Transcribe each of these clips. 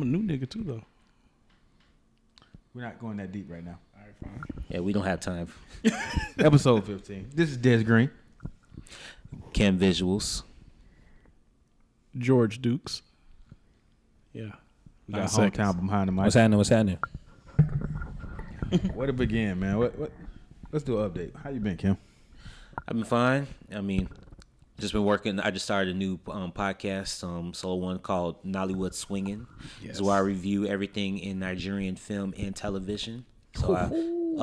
new nigga too, though. We're not going that deep right now. All right, fine. Yeah, we don't have time. Episode 15. This is Des Green. Cam Visuals. George Dukes. Yeah. We got hometown behind the mic. What's happening? Where to begin, man? What? Let's do an update. How you been, Kim? I've been fine. I mean, just been working. I just started a new podcast, solo one called Nollywood Swinging. Yes. Is where I review everything in Nigerian film and television. So I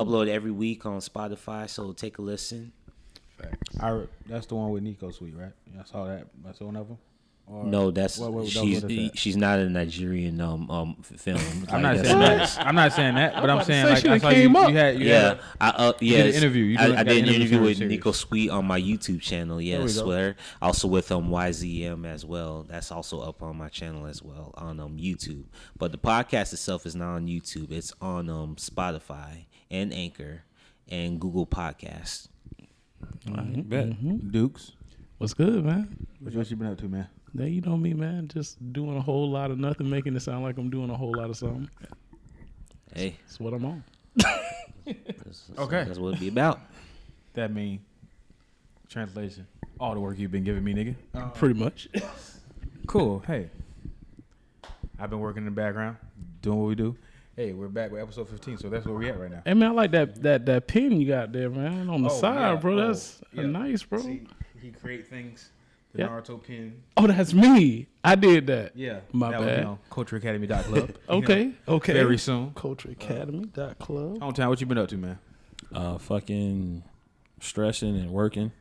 upload every week on Spotify. So take a listen. Facts. That's the one with Nico Sweet, right? Yeah, I saw that. That's one of them. Or No, that's what she's not a Nigerian film. I'm not saying that. I'm not saying that, but I'm saying like I saw came you up. had You did an interview. interview. I did an interview with series. Nico Sweet on my YouTube channel. There we Yes, go. where also with YZM as well. That's also up on my channel as well on YouTube. But the podcast itself is not on YouTube. It's on Spotify and Anchor and Google Podcasts. Bet. Dukes. What's good, man? What you been up to, man? Yeah, you know me, man. Just doing a whole lot of nothing, making it sound like I'm doing a whole lot of something. Hey, That's what I'm on. Okay. that's what it be about. That mean translation. All the work you've been giving me, nigga. Pretty much. Cool. Hey, I've been working in the background, doing what we do. Hey, we're back with episode 15, so that's where we at right now. Hey, man, I like that pen you got there, man, on the side, yeah. bro. That's Yeah. nice, bro. See, he create things. The Yeah. Naruto pin. Oh, that's me. I did that. Yeah. My that bad. Was, cultureacademy.club. Okay. Very soon. CultureAcademy.club. Hometown, what you been up to, man? Fucking stressing and working.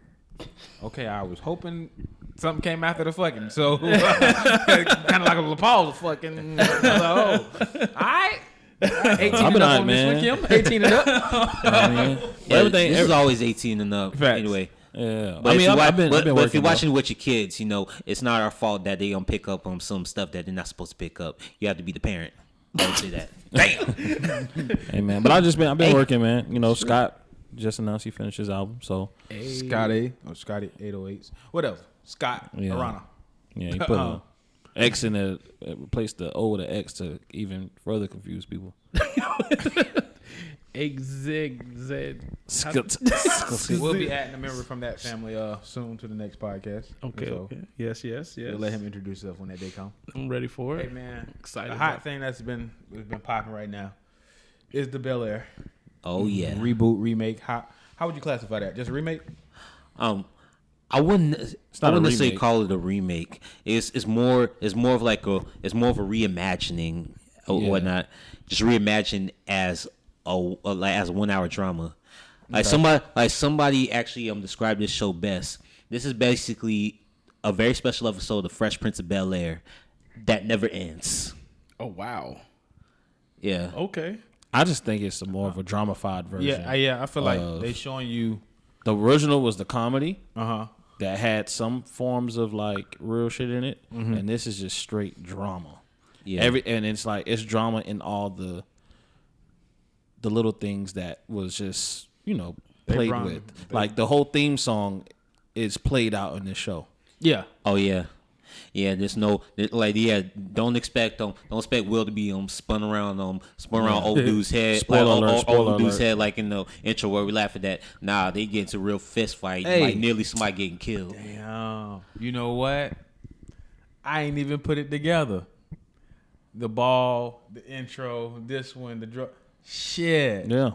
Okay, I was hoping something came after the fucking. So, kind of like a lapel fucking. All right. 18 I've and been up on it, on man. this one, Kim. 18 and up. I mean, Yeah, everything. this is always 18 and up. Facts. Anyway. Yeah, But I mean, I've been but working. if you're though. watching with your kids, it's not our fault that they don't pick up on some stuff that they're not supposed to pick up. You have to be the parent. Don't say that. Damn. Hey man, but I've been working, man. You know, Scott just announced he finished his album, so Scotty 808s. What else? Scott Yeah. Arana. yeah, he put a X in there, replaced the O with an X to even further confuse people. Exig. We'll be adding a member from that family soon to the next podcast. Okay, So okay. Yes. we'll let him introduce himself when that day comes. I'm ready for Hey it. man, Excited the about hot thing that's been popping right now is the Bel-Air Oh yeah. reboot remake. How would you classify that? Just a remake? I wouldn't not a necessarily remake. call it a remake. It's more of a reimagining or Yeah. whatnot. Just reimagined as a 1 hour drama. Like somebody actually described this show best. This is basically a very special episode of Fresh Prince of Bel-Air that never ends. Oh wow. Yeah. Okay. I just think it's more of a dramatified version. Yeah. I feel like of- they showing you. The original was the comedy Uh-huh. that had some forms of like real shit in it, and this is just straight drama. Yeah. And it's like it's drama in all the little things that was just played with. Like the whole theme song is played out in this show. Yeah. Oh yeah. Yeah, there's no Don't expect Will to be spun around old dude's head. Spoiler alert, old dude's head like in the intro where we laugh at that. Nah, they get into a real fist fight, Hey. like nearly somebody getting killed. Damn. You know what? I ain't even put it together. The ball, the intro, this one, the drug. Shit. Yeah.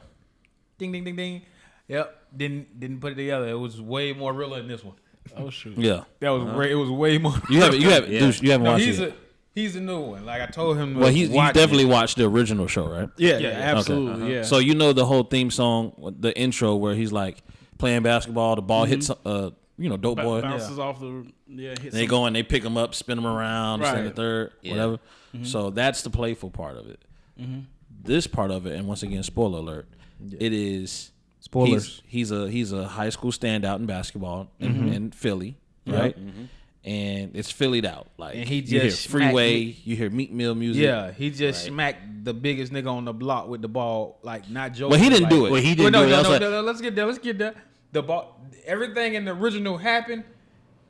Ding, ding, ding, ding. Yep. Didn't put it together. It was way more real than this one. Oh shoot. Yeah. That was it was way more. You haven't Yeah. Deuce, you haven't No, watched he's it. he's a new one. Like I told him. Well, he's watch definitely it. watched the original show, right? Yeah, absolutely. Okay. Yeah. So you know the whole theme song, the intro where he's like playing basketball, the ball hits dope boy. bounces off the hits They go and they pick him up, spin him around, Right. second, third, Yeah. whatever. So that's the playful part of it. This part of it, and once again, spoiler alert, it is Spoilers. He's a high school standout in basketball in Philly, right? And it's Phillied out. Like And he you hear just Freeway, smacked you hear Meat Mill music. Yeah, he just smacked the biggest nigga on the block with the ball, like not joking. Well, he didn't like, do it. Well, he didn't no, do it. no, That's no, what- no, no, let's get there. The ball, everything in the original happened.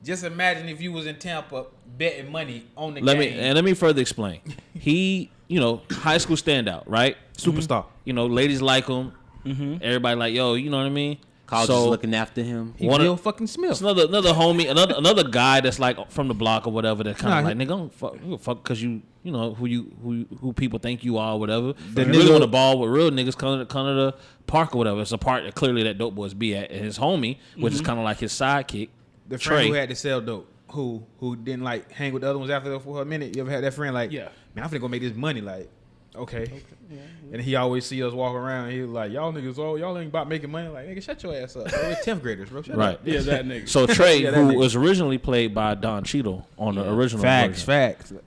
Just imagine if you was in Tampa betting money on the Let game. me further explain. He, high school standout, right? Superstar. Ladies like him. Everybody like, yo, you know what I mean? College is looking after him. He Will fucking Smith. It's another homie, another guy that's like from the block or whatever. That kind of like, nigga, I don't fuck because you know who people think you are, or whatever. The nigga really on the ball with real niggas coming to the park or whatever. It's a park that clearly that dope boys be at. And his homie, which is kind of like his sidekick, the Trey, friend who had to sell dope, who didn't like hang with the other ones after for a minute. You ever had that friend like, man, I'm finna go make this money, like. Okay. Yeah. And he always see us walk around. And he was like, y'all niggas, y'all ain't about making money. Like, nigga, shut your ass up. We're 10th graders, bro. Shut up. Yeah, that nigga. So Trey, who was originally played by Don Cheadle on the original Facts.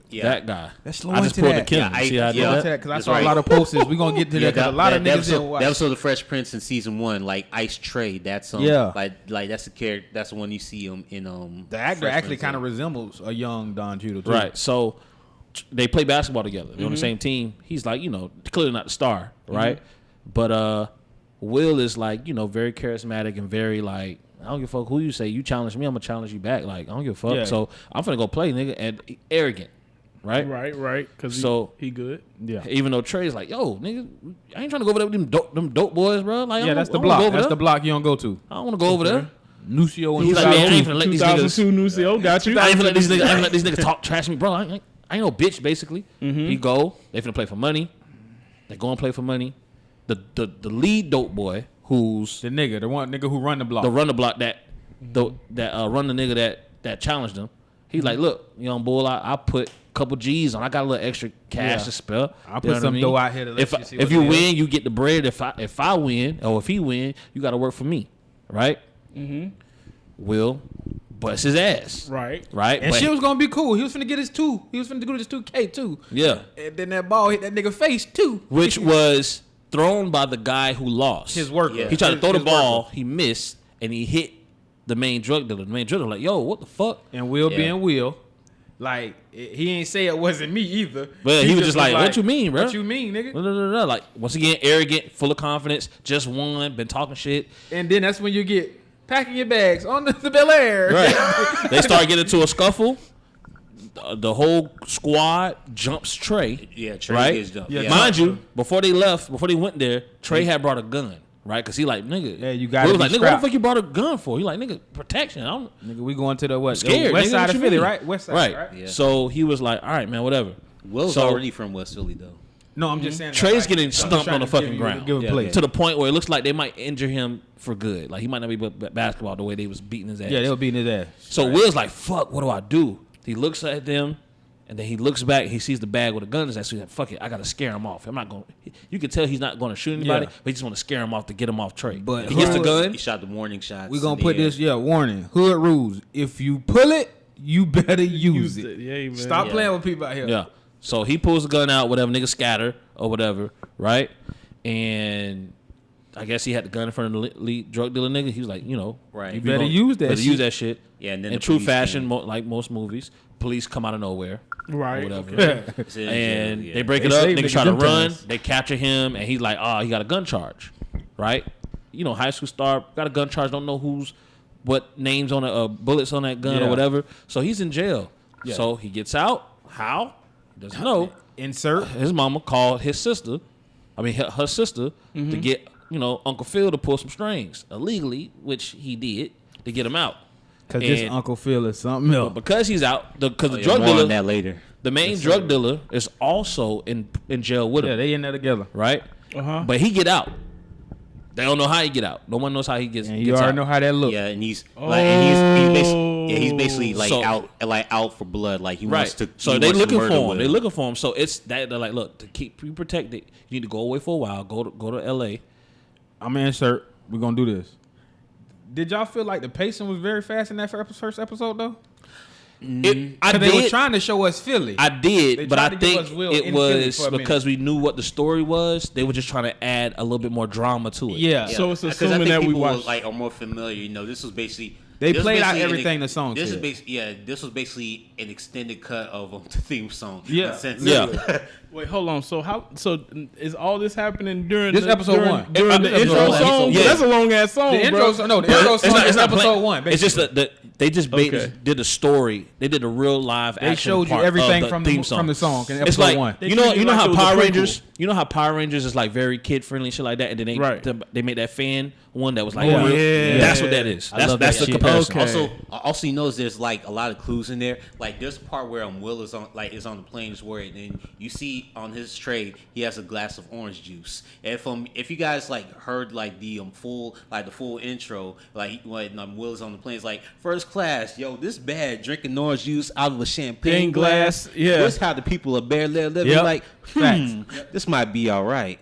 Yeah. That guy. Let's slow I just into pulled that. the Kim. See how I did that? Because I saw a lot of posters. We're going to get to that because a lot of niggas didn't watch. That was the Fresh Prince in season 1, like Ice Trey. That's like that's the character. That's the one you see him in. The actor actually kind of resembles a young Don Cheadle too. Right. So they play basketball together. They're on the same team. He's like, clearly not the star, right? But Will is like, very charismatic and very like, I don't give a fuck who you say. You challenge me, I'm gonna challenge you back. Like, I don't give a fuck. Yeah. So I'm finna go play, nigga, and arrogant, right? Right. Because he good. Yeah. Even though Trey's like, yo, nigga, I ain't trying to go over there with them dope boys, bro. Like, that's the block. That's the block you don't go to. I don't want to go over there. Nucio and he's like, man, I ain't finna let these niggas. 2002 Nucio, got you. I ain't finna let these niggas talk trash to me, bro. I ain't no bitch, basically. He go. They finna play for money. They go and play for money. The lead dope boy, who's the one nigga who run the block, run the nigga that challenged him. He's like, look, young bull, I put a couple G's on. I got a little extra cash to spare. I put some dough out here to let you see. If you win, you get the bread. If I win, or if he win, you got to work for me, right? Will bust his ass. Right. And shit was gonna be cool. He was finna get his 2. He was finna do his 2K too. Yeah. And then that ball hit that nigga face too. Which was thrown by the guy who lost. His worker. Yeah. He tried to throw the ball, he missed, and he hit the main drug dealer. The main drug dealer like, yo, what the fuck? And Will being Will, like he ain't say it wasn't me either. But he was just like, what you mean, bro? What you mean, nigga? Like, once again, arrogant, full of confidence, just won, been talking shit. And then that's when you get packing your bags on the Bel-Air. Right. They start getting into a scuffle. The whole squad jumps Trey. Yeah, Trey right? is jumped. Yeah. Mind you, before they went there, Trey had brought a gun. Right, because he like, nigga. Yeah, you got. Was like, nigga, what the fuck you brought a gun for? He like, nigga, protection. Nigga, we going to the what? Scared, west nigga, side of Philly, mean? right? West side, right? Yeah. So he was like, all right, man, whatever. Will's already from West Philly though. No, I'm just saying. Trey's getting stumped on the fucking ground to the point where it looks like they might injure him for good. Like he might not be basketball the way they was beating his ass. Yeah, they were beating his ass. So Will's like, fuck, what do I do? He looks at them. And then he looks back, he sees the bag with a gun in his ass. So he's like, fuck it, I got to scare him off. I'm not going to. You can tell he's not going to shoot anybody, but he just want to scare him off to get him off Trey. But he gets the gun. He shot the warning shots. We're going to put this, warning. Hood rules. If you pull it, you better use it. Yeah, man. Stop playing with people out here. Yeah. So he pulls the gun out, whatever, nigga scatter or whatever, right? And I guess he had the gun in front of the lead drug dealer nigga. He was like, right. You better use that shit. Use that shit. Yeah, and then in true fashion, like most movies, police come out of nowhere. Right. Whatever. Okay. And they break it up. Niggas try to run. They capture him, and he's like, he got a gun charge. Right? High school star, got a gun charge, don't know what names on bullets on that gun or whatever. So he's in jail. Yeah. So he gets out. How? He doesn't know. Insert. His mama called his sister, her sister, to get, Uncle Phil to pull some strings illegally, which he did, to get him out. Because this Uncle Phil is something else. Because he's out, because the drug dealer, on that later. The main drug dealer is also in jail with him. Yeah, they in there together, right? But he get out. They don't know how he get out. No one knows how he gets. And you already out. know how that looks. Yeah, and he's basically out for blood. Like he wants to. So they looking for him. They looking for him. So it's that they're like, look, to keep you protected, you need to go away for a while. Go to L.A. I'm gonna insert. We're gonna do this. Did y'all feel like the pacing was very fast in that first episode though? They were trying to show us Philly. I did, but I think it was because we knew what the story was. They were just trying to add a little bit more drama to it. Yeah. So it's assuming that we watched, are more familiar. This was basically they played out everything the song. This was basically an extended cut of the theme song. Yeah. Wait, hold on. So is all this happening during this episode 1? During the intro song? Yeah. That's a long ass song. The intro song. No, the intro song is episode 1. It's just They just did a story. They did a real live action. They showed you part everything of from theme the song. in episode It's like 1. you know like how it was Power a prequel. Rangers. You know how Power Rangers is like very kid friendly shit like that, and then they made that fan one that was like real. Yeah. That's what that is. That's that the shit. comparison. Okay. Also, you notice there's like a lot of clues in there. Like there's a part where Will is on the planes where and you see on his tray he has a glass of orange juice. And if you guys like heard like the full intro, like when Will is on the plane, it's like first class, yo, this bad drinking orange juice out of a champagne glass. Yeah. This how the people of Bel-Air live. Yep. Like, this might be all right.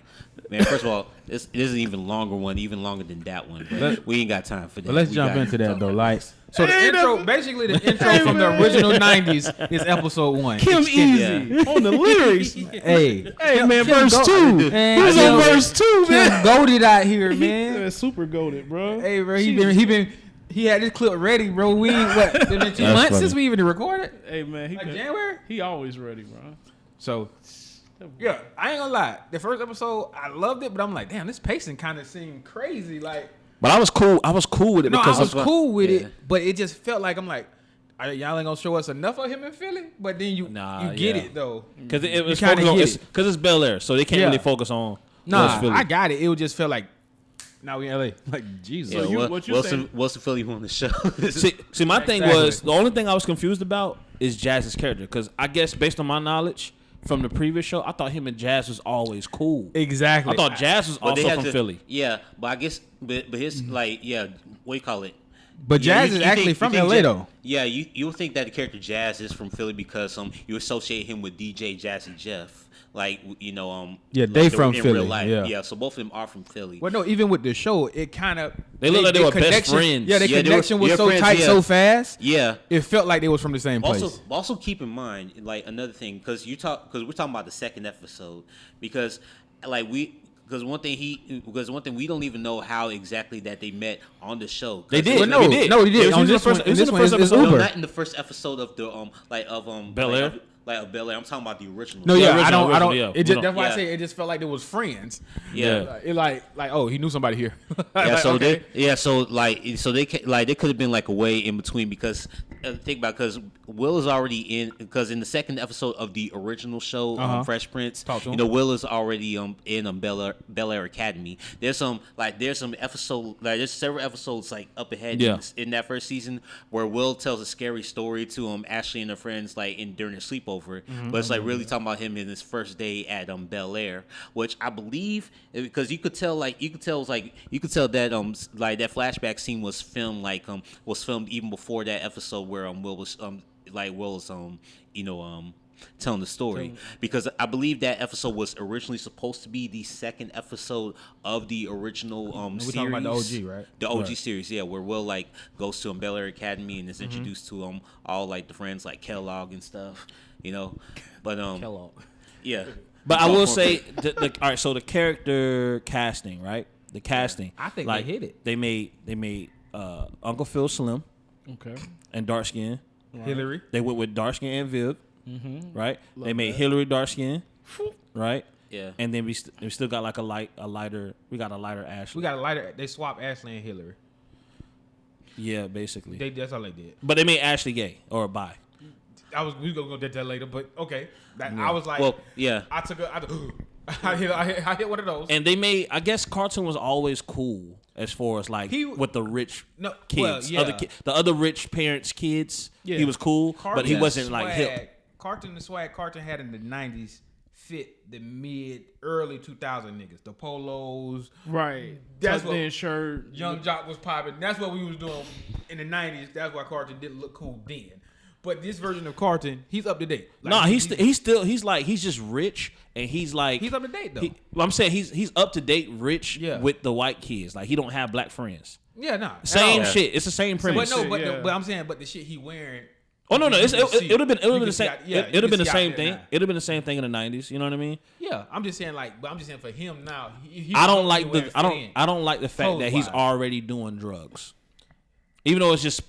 Man, first of all, this is an even longer one, even longer than that one. But we ain't got time for that. But let's We jump got into that though. talk Like, so the Hey, intro, basically the intro from the original '90s is episode 1. Kim Easy on the lyrics. Hey, Man, verse 2. Man, He was Kim- on verse 2, man. Kim goated out here, man. Yeah, super goated, bro. Hey, bro, he had this clip ready, bro. We ain't it's been 2 months funny. since we even recorded. Hey, man, January. he always ready, bro. So, yeah, I ain't gonna lie. The first episode, I loved it, but I'm like, damn, this pacing kind of seemed crazy. Like, But I was cool. I was cool with it no, because I was of, cool with it, but it just felt like I'm like, y'all ain't gonna show us enough of him in Philly. But then you get it though, because it was kinda focused on get it. because it's Bel-Air, so they can't really focus on. Nah, Philly. I got it. It would just feel like now we in LA. Like Jesus. Yeah, you- what you Wilson Philly won the show. See, my thing Exactly. was the only thing I was confused about is Jazz's character because I guess based on my knowledge from the previous show, I thought him and Jazz was always cool. Exactly. I thought Jazz was But they also had from Philly. Yeah, but I guess, but his what do you call it? But Yeah, Jazz is actually from LA though. Yeah, you would think that the character Jazz is from Philly because you associate him with DJ Jazzy Jeff, like Yeah, they from in Philly, real life. yeah. Yeah, so both of them are from Philly. Well, no, even with the show, it kind of They look like they were best connection- friends. Yeah, their Yeah, they connection were- was so friends, tight, yeah. so fast. Yeah. It felt like they was from the same place. Also keep in mind, like another thing, because we're talking about the second episode, because one thing we don't even know how exactly that they met on the show. They did. Well, no, They did. no, he did. It was On in the this first- one, it was in the this first one is episode. No, Uber. not in the first episode of the Bel-Air? Like Bel-Air. I'm talking about the original. No, Yeah, yeah, I original, don't. yeah. It just, No. that's why Yeah. I say it just felt like they was friends. Yeah. It like oh, he knew somebody here. Yeah, so okay. they could have been like a way in between because think about because Will is already in because in the second episode of the original show Fresh Prince, Talk to him. Will is already in Bel-Air Academy. There's some episode there's several episodes like up ahead in that first season where Will tells a scary story to Ashley and her friends during their sleepover, but it's like really talking about him in his first day at Bel-Air, which I believe because you could tell that that flashback scene was filmed even before that episode where Will was telling the story because I believe that episode was originally supposed to be the second episode of the original We're series. talking about the OG, right? The OG series, yeah, where Will goes to Bel-Air Academy and is introduced to all the friends like Kellogg and stuff, But Kellogg. yeah. But I will say, all right. So the character casting, right? The casting. I think they hit it. They made Uncle Phil slim, Okay. and dark skin. Hillary. They went with dark skin and Viv, right? They made Hillary dark skin, right? Yeah. And then we still got like a lighter. We got a lighter Ashley. We got a lighter. They swapped Ashley and Hillary. Yeah, basically. That's all they did. But they made Ashley gay or bi. We gonna go get that later, but okay. I was like, Well, yeah. I hit one of those. And they made. I guess Carlton was always cool as far as like with the rich kids, the other rich parents' kids. Yeah. He was cool, but he wasn't like hip. Carlton, the swag Carlton had in the '90s fit the early 2000 niggas. The polos, Right. That's Tucked in what shirt. Young Jock was popping. That's what we was doing in the '90s. That's why Carlton didn't look cool then. But this version of Carlton, he's up to date. He's just rich, and he's like he's up to date though. I'm saying he's up to date, rich with the white kids. Like he don't have black friends. Yeah, nah. Same shit. It's the same premise. But I'm saying, but the shit he wearing. Oh no, it would have been the same. Yeah, it would have been the same there thing. now. It would have been the same thing in the '90s. You know what I mean? Yeah, I'm just saying for him now. I don't like the fact that he's already doing drugs, even though it's just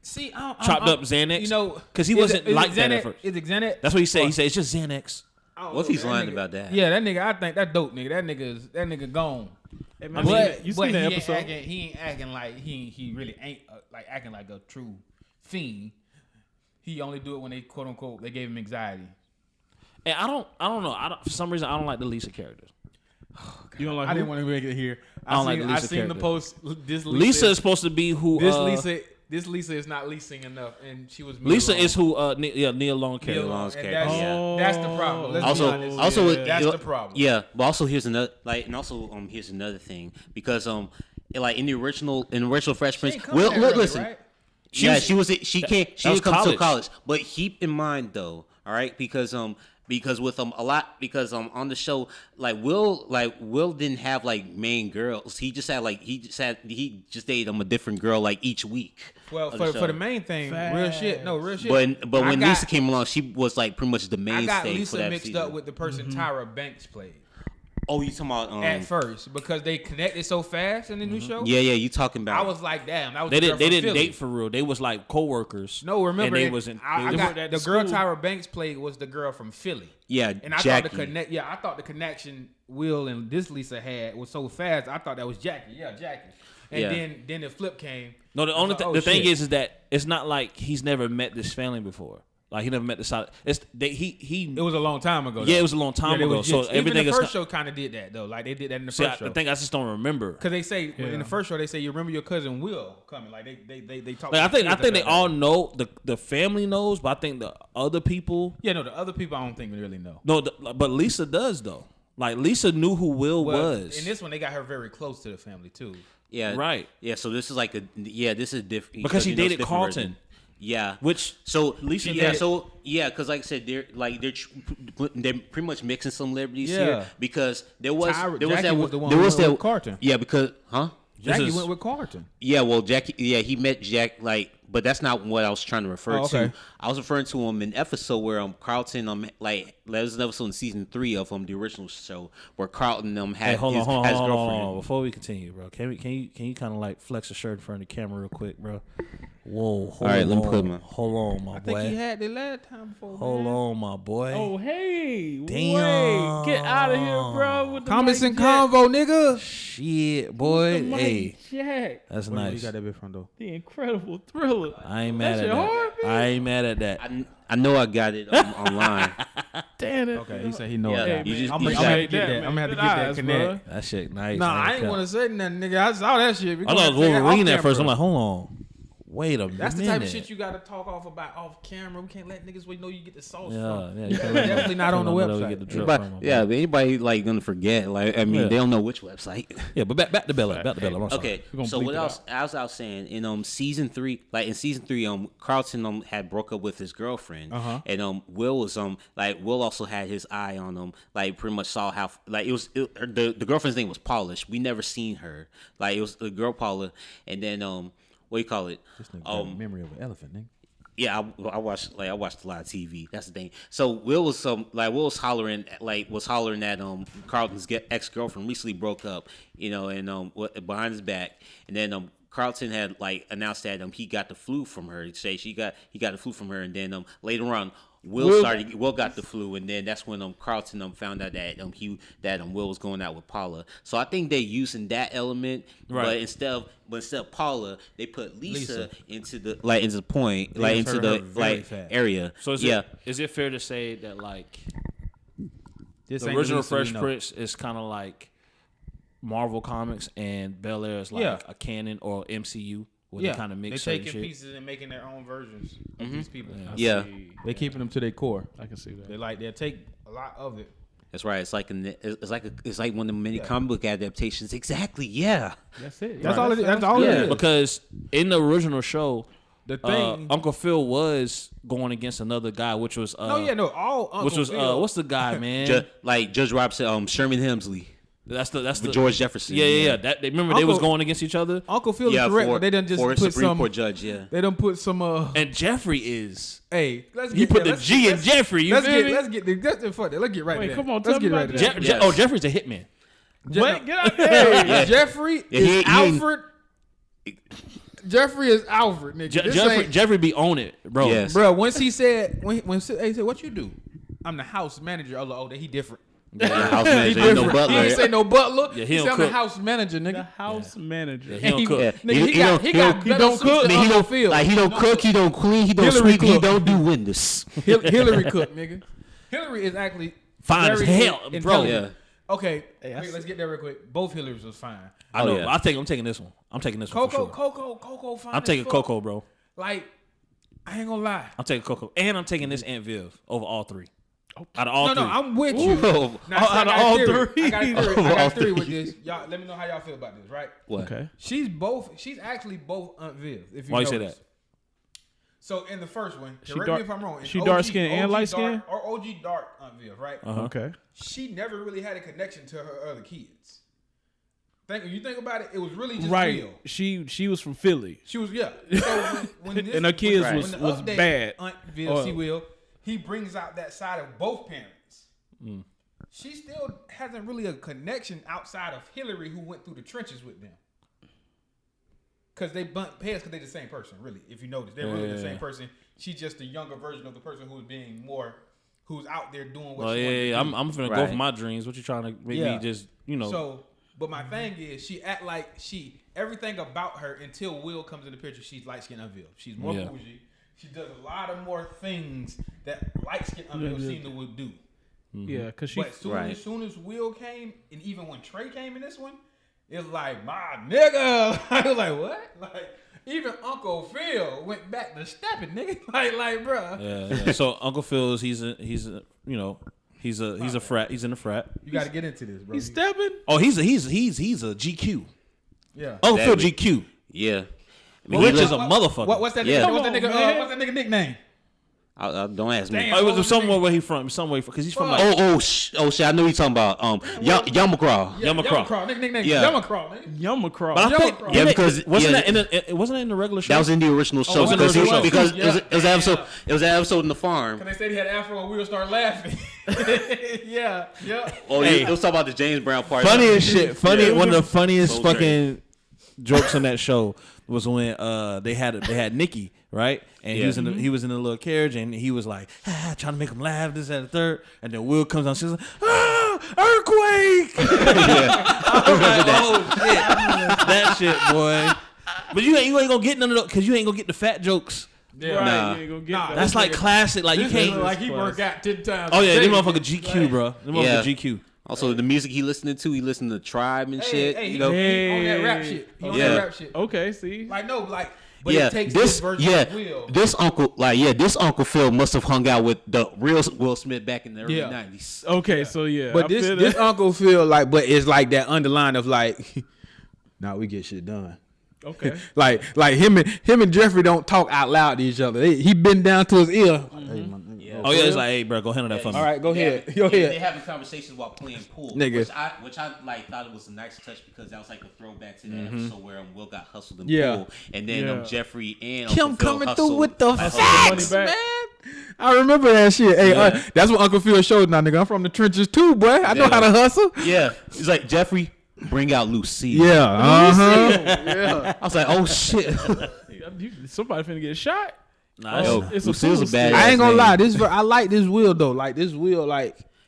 chopped up Xanax. Because he wasn't like that at first. Is it Xanax? That's what he said. He said it's just Xanax. What if he's lying about that? Yeah, that nigga. I think that dope nigga. That nigga gone. I mean, you seen the episode? He ain't acting like he really ain't acting like a true fiend. He only do it when they quote unquote they gave him anxiety. And I don't know. For some reason, I don't like the Lisa characters. Oh, you don't like? I didn't want to make it here. I don't like the Lisa I seen the post. This Lisa is supposed to be who. This Lisa is not leasing enough, and she was. Lisa is who. Neil Long character. That's the problem. Let's also, be honest. also, that's the problem. Yeah, but also here's another here's another thing because like in the original Fresh Prince, listen. Right? She didn't come to college, but keep in mind though, all right, because with on the show Will didn't have like main girls. He just dated a different girl like each week. Well, for the main thing, real shit. But when Lisa came along, she was like pretty much the mainstay. I got Lisa for that mixed season. up with the person Tyra Banks played. Oh, you talking about at first because they connected so fast in the new show? Yeah, you talking about? I was like, damn, that was they didn't date for real. They was like co-workers. No, remember and they wasn't. I got the girl Tyra Banks played was the girl from Philly. Yeah, and I Jackie. thought the connection Will and this Lisa had was so fast. I thought that was Jackie. Yeah, Jackie. And then the flip came. No, the thing is that it's not like he's never met this family before. Like he never met the side. It was a long time ago. Yeah, it was a long time ago. So everything even the first show kind of did that though. Like they did that in the first show. I think I just don't remember because they say in the first show they say you remember your cousin Will coming. Like they talk. Like I think they all know the family knows, but I think the other people. Yeah, no, the other people I don't think really know. No, but Lisa does though. Like Lisa knew who Will was. In this one, they got her very close to the family too. Yeah, right. Yeah, so this is like this is different because she dated Carlton. Version. Yeah, which so Lisa because like I said, they're pretty much mixing some liberties here because there was that Carlton. Yeah, because Jackie went with Carlton. Yeah, well, Jackie. Yeah, he met Jack but that's not what I was trying to refer to. I was referring to him in an episode where Carlton there was an episode in season 3 of the original show where Carlton had his girlfriend. Hold on. Before we continue, bro, can you kind of like flex a shirt in front of the camera real quick, bro? Whoa, hold on. Let me put my. Hold on, my boy. I think he had the last time before. Hold on, my boy. Oh, hey. Damn. Wait. Get out of here, bro. With the comments and convo, nigga. Shit, boy. Hey. Jack. That's nice. You got that bit from though. The Incredible Thriller. I ain't mad at that. I ain't mad at that. I know I got it online. Damn it. Okay, he said he knows that. I'm gonna have to get that. I'm gonna have to get that connect. That shit nice. Nah, I ain't want to say nothing, nigga. I saw that shit. I thought it was Wolverine at first. I'm like, hold on. Wait a minute. That's the type of shit you got to talk off camera. We can't let niggas know you get the sauce from. Yeah, definitely not on the website. But anybody gonna forget? Like, they don't know which website. Yeah, but back to Bel-Air. Okay, so what else? As I was saying, in season 3, Carlton had broke up with his girlfriend, and Will was Will also had his eye on him. Like, pretty much saw how the girlfriend's name was Polish. We never seen her. Like, it was the girl Paula, and then what do you call it? This nigga memory of an elephant, nigga. Yeah, I watched a lot of TV. That's the thing. So Will was hollering at Carlton's ex-girlfriend recently broke up, and behind his back, and then Carlton had announced that he got the flu from her. He got the flu from her, and then later on Will got the flu, and then that's when Carlton found out that Will was going out with Paula. So I think they're using that element, right. But instead of Paula, they put Lisa into the area. So is it fair to say that the original Fresh Prince is kind of like Marvel Comics and Bel-Air is a canon or MCU? They kind of mix they're taking shit. pieces and making their own versions of these people. Yeah. They're keeping them to their core. I can see that. They'll take a lot of it. That's right. It's like one of the many comic book adaptations. Exactly. Yeah. That's it. That's all it is. That's all it is. Because in the original show, the thing Uncle Phil was going against another guy, which was all Uncle Phil. What's the guy, man? Judge Robinson, Sherman Hemsley. That's the George Jefferson. Yeah. They was going against each other. Uncle Phil is correct, but they done just put Supreme Court judge. Yeah, they done put some. And Jeffrey is. Hey, let's get. You put the G in Jeffrey. Let's get funny. Let's get right. Wait, there. come on. Let's get right. Jeffrey's a hitman. What? Get out there. Hey, Jeffrey is Alfred. Jeffrey is Alfred, nigga. Jeffrey be on it, bro. Yes. Bro, once he said, he said, what you do? I'm the house manager. Oh, that he different. Yeah, house manager. Ain't no butler. He didn't say no butler. Yeah, he don't said I'm cook. the house manager, nigga. The house manager. Yeah, he don't cook. Nigga, he don't cook. He don't feel. like he don't cook. He don't clean. He don't Hillary sweep. He cook. don't do windows. Hillary cook, nigga. Hillary is actually Fine as very hell, bro. intelligent. Yeah. Okay, wait, let's get there real quick. Both Hillarys was fine. I know. yeah. I'm taking this one. I'm taking this one for sure. Coco, fine. I'm taking as fuck. Coco, bro. Like, I ain't gonna lie. I'm taking Coco, and I'm taking this Aunt Viv over all three. Out of all three. No, I'm with you. Whoa. Now, Out of all three. I got a theory with this. Y'all, let me know how y'all feel about this, right? What? Okay. She's actually both Aunt Viv. If you Why you say notice. that? So in the first one, She correct dark- me if I'm wrong. in she dark skin and light skin? Or OG dark Aunt Viv, right? Okay. She never really had a connection to her other kids. When you think about it, it was really just Right. Will. She was from Philly. She was So when this, And her kids when was the bad. Aunt Viv, Will, he brings out that side of both parents. She still hasn't really a connection outside of Hillary, who went through the trenches with them. Because they bunt heads because they're the same person, really. If you notice, they're really the same person. She's just a younger version of the person who's being more, who's out there doing what she wants to do. I'm finna go for my dreams. What you trying to make me just, So, but my thing is, she act like everything about her until Will comes in the picture, she's light-skinned Unveiled. She's more bougie. She does a lot of more things that light-skinned Unveiled seem to do. Yeah, because she. But as soon as Will came, and even when Trey came in this one, it's like, my nigga. I was like, what? Like, even Uncle Phil went back to stepping, nigga. Like, bro. Yeah. So Uncle Phil's he's a frat. He's in the frat. You got to get into this, bro. He's stepping. Oh, he's a GQ. Yeah. Oh, Phil GQ. Yeah. Rich is a motherfucker. What's that? Yeah. What's that nigga nickname? Don't ask me. Damn. Oh, it was somewhere where he from. Somewhere because he's from like. Oh shit! I know you're talking about Yamacraw. Yamacraw. Nickname. Yeah. Yamacraw, nigga. Yumacraw. But I think because wasn't that in the regular show? that was in the original show it was in the original show. because Yeah. it was an episode. It was an episode in the farm. Cause they said he had afro and we would start laughing. Yeah. Oh, it was talking about the James Brown part. Funniest shit. One of the funniest So fucking jokes on that show was when they had Nikki, right? And he was in the little carriage and he was like trying to make him laugh, this, that, and the third. And then Will comes on, she's like, earthquake. I was like, oh shit, that shit, boy. But you ain't gonna get none of those because you ain't gonna get the fat jokes. Yeah. Right, Nah. you ain't gonna get that. That's like classic. Like you can't. Like he work out 10 times. Oh yeah, a day. them motherfucker GQ, bro. Them Yeah. motherfucker GQ. Also, the music he listened to Tribe and shit. Hey, you know, he on that rap shit. He on that rap shit. Okay, see. Like but it takes this this version of Will. this Uncle Phil must have hung out with the real Will Smith back in the early '90s. Okay, so yeah. But I feel this that. Uncle Phil but it's like that underline of like, nah, we get shit done. Okay. like him and Jeffrey don't talk out loud to each other. He been down to his ear. Oh yeah, it's like, hey, bro, go handle that for me. All right, go ahead. They having conversations while playing pool, Nigga. which I like thought it was a nice touch because that was like a throwback to that episode where Will got hustled in Yeah. pool, and then Yeah. Jeffrey and Him Uncle Phil coming hustled. through with the Hustle the facts, money man. back. I remember that shit. Hey, that's what Uncle Phil showed now, nigga. I'm from the trenches too, boy. I know how to hustle. Yeah, it's like Jeffrey, bring out Lucille. Yeah, yeah. I was like, oh shit. Somebody finna get shot. Nah, Yo, It's Lucille's a fool bad. still. I ain't gonna name. lie. I like this Will though. Like this Will,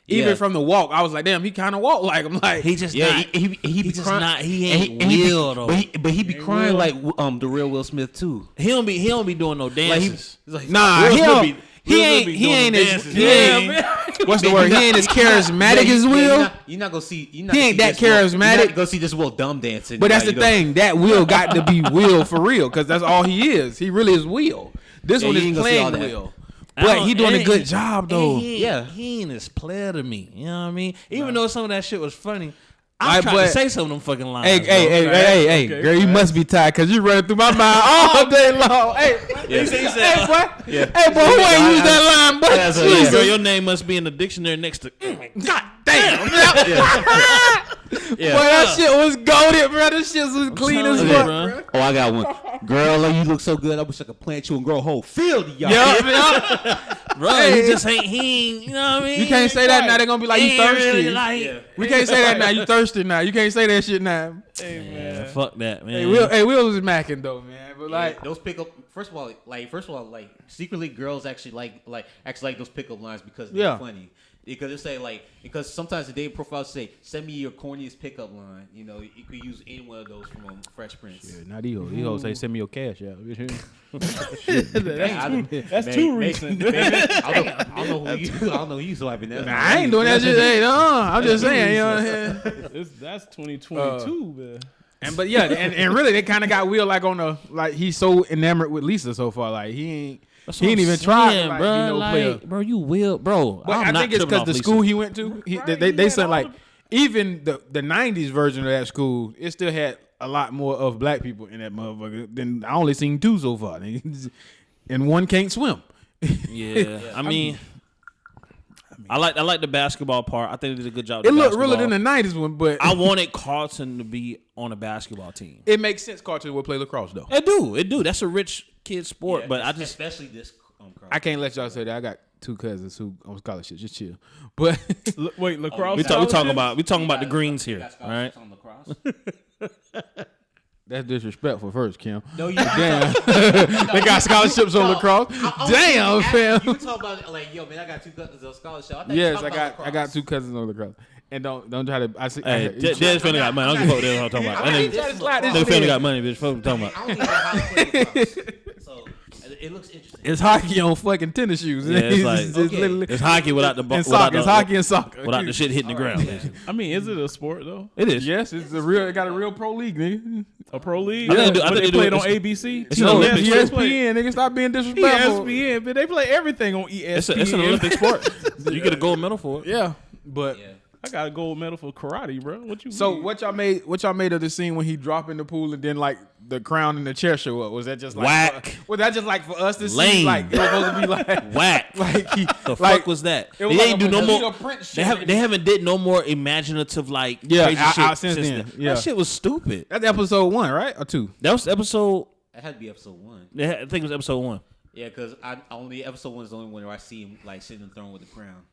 even Yeah. from the walk, I was like, damn, he kind of walked like him. Like he just Yeah, not. he be just crying. not. He and ain't and he be- Will though. But he be crying like the real Will Smith too. He don't be doing no dances. nah, Will he Smith don't. be- He Will ain't. Smith be He doing ain't them as. dances. He Yeah, ain't. man. What's the word? He ain't as charismatic as Will. You're not gonna see. He ain't that charismatic. You're not gonna see this Will dumb dancing. But that's like, the thing. That Will got to be Will for real, because that's all he is. He really is Will. This Yeah, one you is ain't gonna see all playing that. Will, but he doing a good job though. He ain't as player to me. You know what I mean? Even though some of that shit was funny, I Right, was trying but- to say some of them fucking lines. Hey, bro. hey, Okay, girl, you must be tired because you running through my mind all day long. Hey, He said, hey, boy, Yeah. hey, boy, who ain't used that line, boy? Yeah, so, Jesus. Girl, your name must be in the dictionary next to. God damn. Yeah. Boy, that shit was goated, bro. This shit was clean as telling you, fuck, bro. bro. Oh, I got one. Girl, you look so good. I wish I could plant you and grow a whole field of y'all. Bro, Hey. he just ain't. He ain't. You know what I mean? You can't say that now. They're gonna be like, you He ain't thirsty. really like- We can't say that now. You thirsty now. You can't say that shit now. Hey, man. Yeah, fuck that, man. Will was macking though, man. But like, Those pickup. First of all, secretly girls actually like those pickup lines because they're funny. Because it say because sometimes the dating profiles say send me your corniest pickup line. You know, you could use any one of those from Fresh Prince. Yeah, not these hoes say send me your cash out. That's too recent. I don't know who you swiping that. I ain't doing that shit. Hey, I'm just saying, you know. That's 2022, man. But and really they kind of got Will like on the he's so enamored with Lisa so far. Like he ain't even tried to be no player. Bro, you will, bro. But I think it's because the school he went to, they said like even the 90s version of that school, it still had a lot more of black people in that motherfucker than I only seen 2 so far. And one can't swim. Yeah. I mean, I like the basketball part. I think they did a good job. It looked realer than the 90s one, but I wanted Carlton to be on a basketball team. It makes sense Carlton would play lacrosse though. It do. That's a rich kid sport, but I just especially this. I can't let y'all say that. I got 2 cousins who on scholarship. Just chill. But wait, lacrosse. we talking about the greens here, all right? On lacrosse. That's disrespectful first, Kim. No, you damn. They got scholarships on lacrosse. Damn, fam. You talk about yo, man, I got 2 cousins on scholarship. Yes, I got 2 cousins on lacrosse. And don't try to. I see. Hey, Dad's family got money. I don't give a fuck what they're talking about. Their family got money, bitch. Fuck what I'm talking about. I don't even know how to play lacrosse. So it looks interesting. It's hockey on fucking tennis shoes. Yeah, it's hockey without the ball. It's hockey and soccer without the shit hitting the ground. I mean, is it a sport though? It is. Yes, it got a real pro league, nigga. A pro league? I think they played on ABC. It's an Olympic ESPN, nigga, stop being disrespectful. ESPN, but they play everything on ESPN. It's an Olympic sport. You get a gold medal for it. Yeah, but. Yeah. I got a gold medal for karate, bro. What you? So mean? what y'all made of the scene when he dropped in the pool and then like the crown and the chair show up? Was that just like whack? Was that just like for us to Lame. see? Like it was supposed to be like whack. Like fuck was that? It was they like ain't do no more. They haven't did no more imaginative crazy shit since then. Yeah. That shit was stupid. That's episode 1, right, or 2? That was episode. That had to be episode 1. I think it was episode 1. Yeah, because episode 1 is the only one where I see him like sitting in the throne with the crown.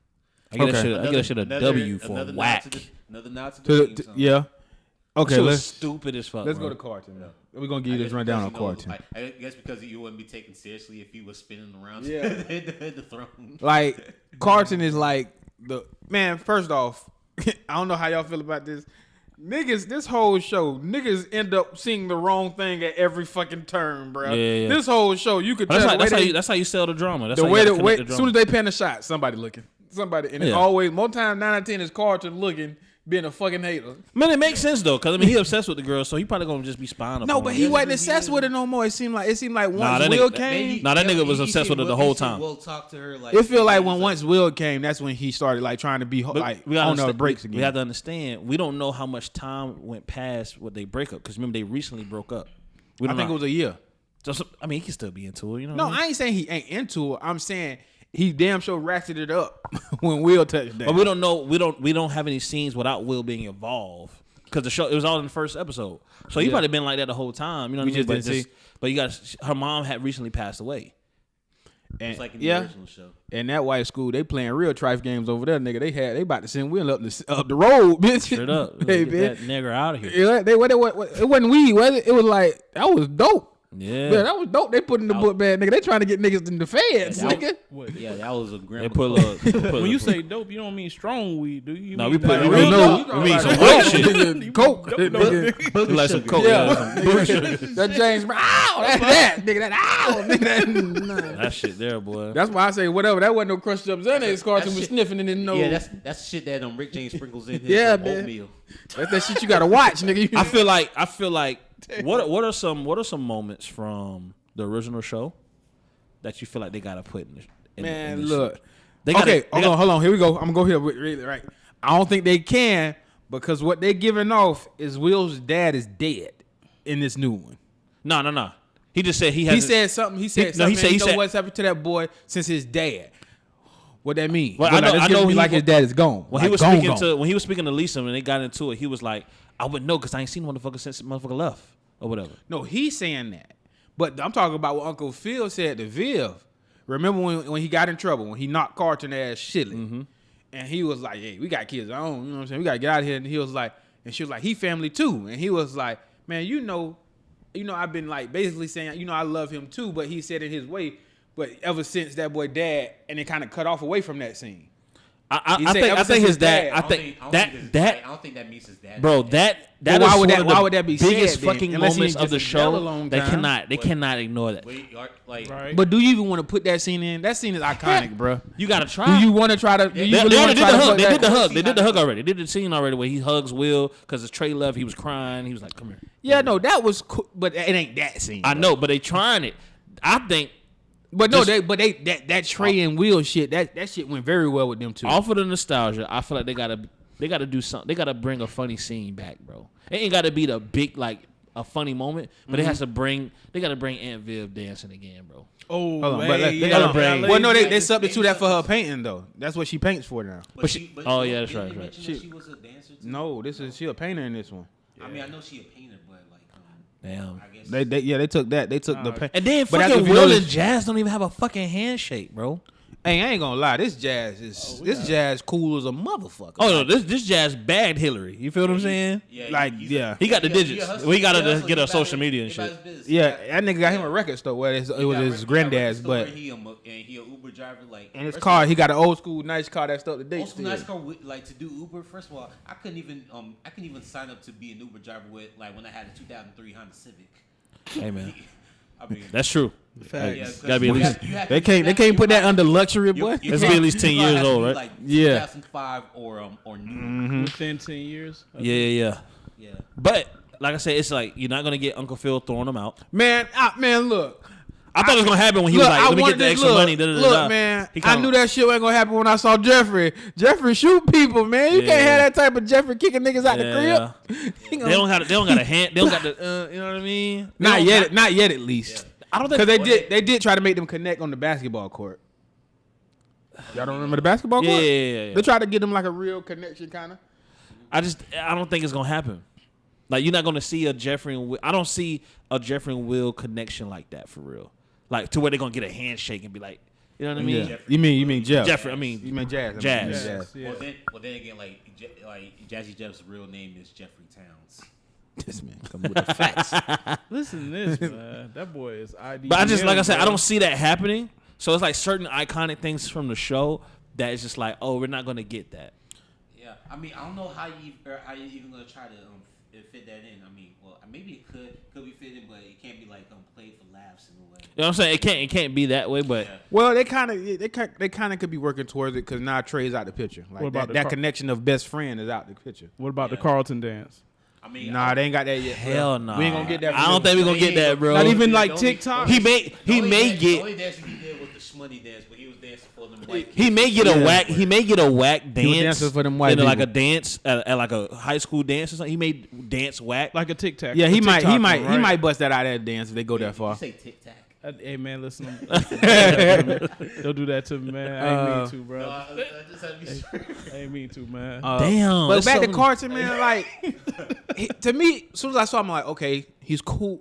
I get that shit a W for whack. Another nod to the yeah. Okay, let's stupid as fuck. Let's go to Carlton. We're gonna give you this rundown on Carlton. I guess because you wouldn't be taken seriously if he was spinning around the throne. Like Carlton is like the man. First off, I don't know how y'all feel about this. Niggas, this whole show, niggas end up seeing the wrong thing at every fucking turn, bro. Yeah. This whole show, you could tell. That's how you sell the drama. That's the how way you that as soon as they pan the shot, somebody looking. And it's always, more time 9 out of 10 is Carlton looking, being a fucking hater. Man, it makes sense though, because I mean he obsessed with the girl, so he probably gonna just be spying on her. No, but he wasn't obsessed with her no more. It seemed like once Will came. That nigga was obsessed with her the whole time. Will talk to her like. It feel like once Will came, that's when he started like trying to be like on the breaks again. We have to understand, we don't know how much time went past what they break up, because remember they recently broke up. I think it was a year. So, I mean, he can still be into her, you know. No, I ain't saying he ain't into her. I'm saying he damn sure ratcheted it up when Will touched down. But we don't know. We don't have any scenes without Will being involved, because the show, it was all in the first episode. So he probably been like that the whole time. You know what I mean? But you got, her mom had recently passed away. And, it's like in the original show. And that white school, they playing real trife games over there, nigga. They about to send Will up the road, bitch. Straight up, hey, get that nigger out of here. Yeah, it wasn't weed, was it? It was like that was dope. Yeah, that was dope. They put in the book bag, nigga. They trying to get niggas in the feds, nigga. That was a grandma. They put when you say dope, you don't mean strong weed, do you? No, we put we mean some white shit. Coke, like some coke. Yeah, that James Brown. That nigga. That shit there, boy. That's why I say whatever. That wasn't no crushed up Xanax. Carlton was sniffing in his nose. Yeah, that's shit that Rick James sprinkles in his oatmeal. That's that shit you gotta watch, nigga. I feel like. What are some moments from the original show that you feel like they gotta put in? Man, look. Hold on. Here we go. I'm gonna go here really right. I don't think they can, because what they giving off is Will's dad is dead in this new one. No. He just said he said something. He said what's happened to that boy since his dad. What that mean? Well, I know he like his dad is gone. When he was speaking to Lisa and they got into it, he was like, I wouldn't know because I ain't seen motherfucker since motherfucker left or whatever. No, he's saying that. But I'm talking about what Uncle Phil said to Viv. Remember when he got in trouble, when he knocked Carlton ass shitly. Mm-hmm. And he was like, hey, we got kids. You know what I'm saying? We got to get out of here. And he was like, and she was like, he family too. And he was like, man, you know, I've been like basically saying, I love him too. But he said in his way, but ever since that boy dad, and it kind of cut off away from that scene. I think his dad. I don't think that means his dad. Bro, that why would that be biggest fucking moments of the show? They cannot ignore that. Right. But do you even want to put that scene in? That scene is iconic, bro. You gotta try. Do you want to try to? They did the hug. They did the hug already. They did the scene already where he hugs Will because his Trey left. He was crying. He was like, "Come here." Yeah, no, that was cool, but it ain't that scene. I know, but they trying it. I think. But no, that Trey and Will shit, that shit went very well with them too. Off of the nostalgia, I feel like they gotta do something. They gotta bring a funny scene back, bro. It ain't gotta be the big like a funny moment, but they gotta bring Aunt Viv dancing again, bro. Oh, they gotta bring. Well, no, they substitute that for her painting though. That's what she paints for now. That's right. She was a dancer too? No, she a painter in this one. Yeah. I mean, I know she a painter, but like, damn. I guess they took that. They took the paint. And then fucking Will and Jazz don't even have a fucking handshake, bro. Hey, I ain't gonna lie. This Jazz is Jazz cool as a motherfucker. Oh no, this Jazz bagged Hillary. You feel what I'm saying? Yeah, he got the digits. We gotta get her social media and shit. Yeah, that nigga got him a record store where it was his granddad's, but he a Uber driver, like. And his car, he got an old school nice car that's up to date. Old school nice car, like to do Uber. First of all, I couldn't even sign up to be an Uber driver with like when I had a 2003 Honda Civic. Hey man. I mean, that's true. Facts. Gotta be at least. They can't put that under luxury, boy. Let's be at least 10 years old, right? Like yeah. 2005 or new. Mm-hmm. Within 10 years. Yeah. But like I said, it's like you're not gonna get Uncle Phil throwing them out. Man, look. I thought it was gonna happen when he was like, "Let me get the extra money." Look, man, I knew that shit wasn't gonna happen when I saw Jeffrey. Jeffrey shoot people, man. You can't have that type of Jeffrey kicking niggas out the crib. They don't got a hand. They don't got the. You know what I mean? Not yet, at least. Yeah. I don't think because they did try to make them connect on the basketball court. Y'all don't remember the basketball court? Yeah. They tried to get them like a real connection, kind of. I don't think it's gonna happen. Like you're not gonna see a Jeffrey and Will. I don't see a Jeffrey and Will connection like that for real. Like to where they're gonna get a handshake and be like, you know what I mean? Yeah. You mean Jeff? Jeffrey. I mean, you mean Jazz? Jazz. Yeah. Well, then again, like Jazzy Jeff's real name is Jeffrey Towns. This man come with the facts. Listen to this, man. That boy is ID. But like I said, I don't see that happening. So it's like certain iconic things from the show that is just like, oh, we're not gonna get that. Yeah, I mean, I don't know how you even gonna try to fit that in. I mean, well, maybe it could be fit in, but it can't be like played for laughs in a way. You know what I'm saying? It can't be that way, but well, they kind of could be working towards it because now Trey's out the picture. Like that connection of best friend is out the picture. What about the Carlton dance? I mean, they ain't got that yet. Hell no. We ain't gonna get that. I don't think we're gonna get that, bro. Not even like TikTok. He may get. The only dance he did was the shmoney dance, but he was dancing for them white. He may get a whack. He may get a whack dance. He was dancing for them white people. Like a dance at like a high school dance or something. He may dance whack like a tic tac. Yeah, he might bust that out of that dance if they go that far. You say tic tac. Hey man, listen. Don't do that to me, man. I ain't mean to, bro. No, I just had to be sure. I ain't mean to, man. Damn. But back to Carlton, man. Like, to me, as soon as I saw him, I'm like, okay, he's cool.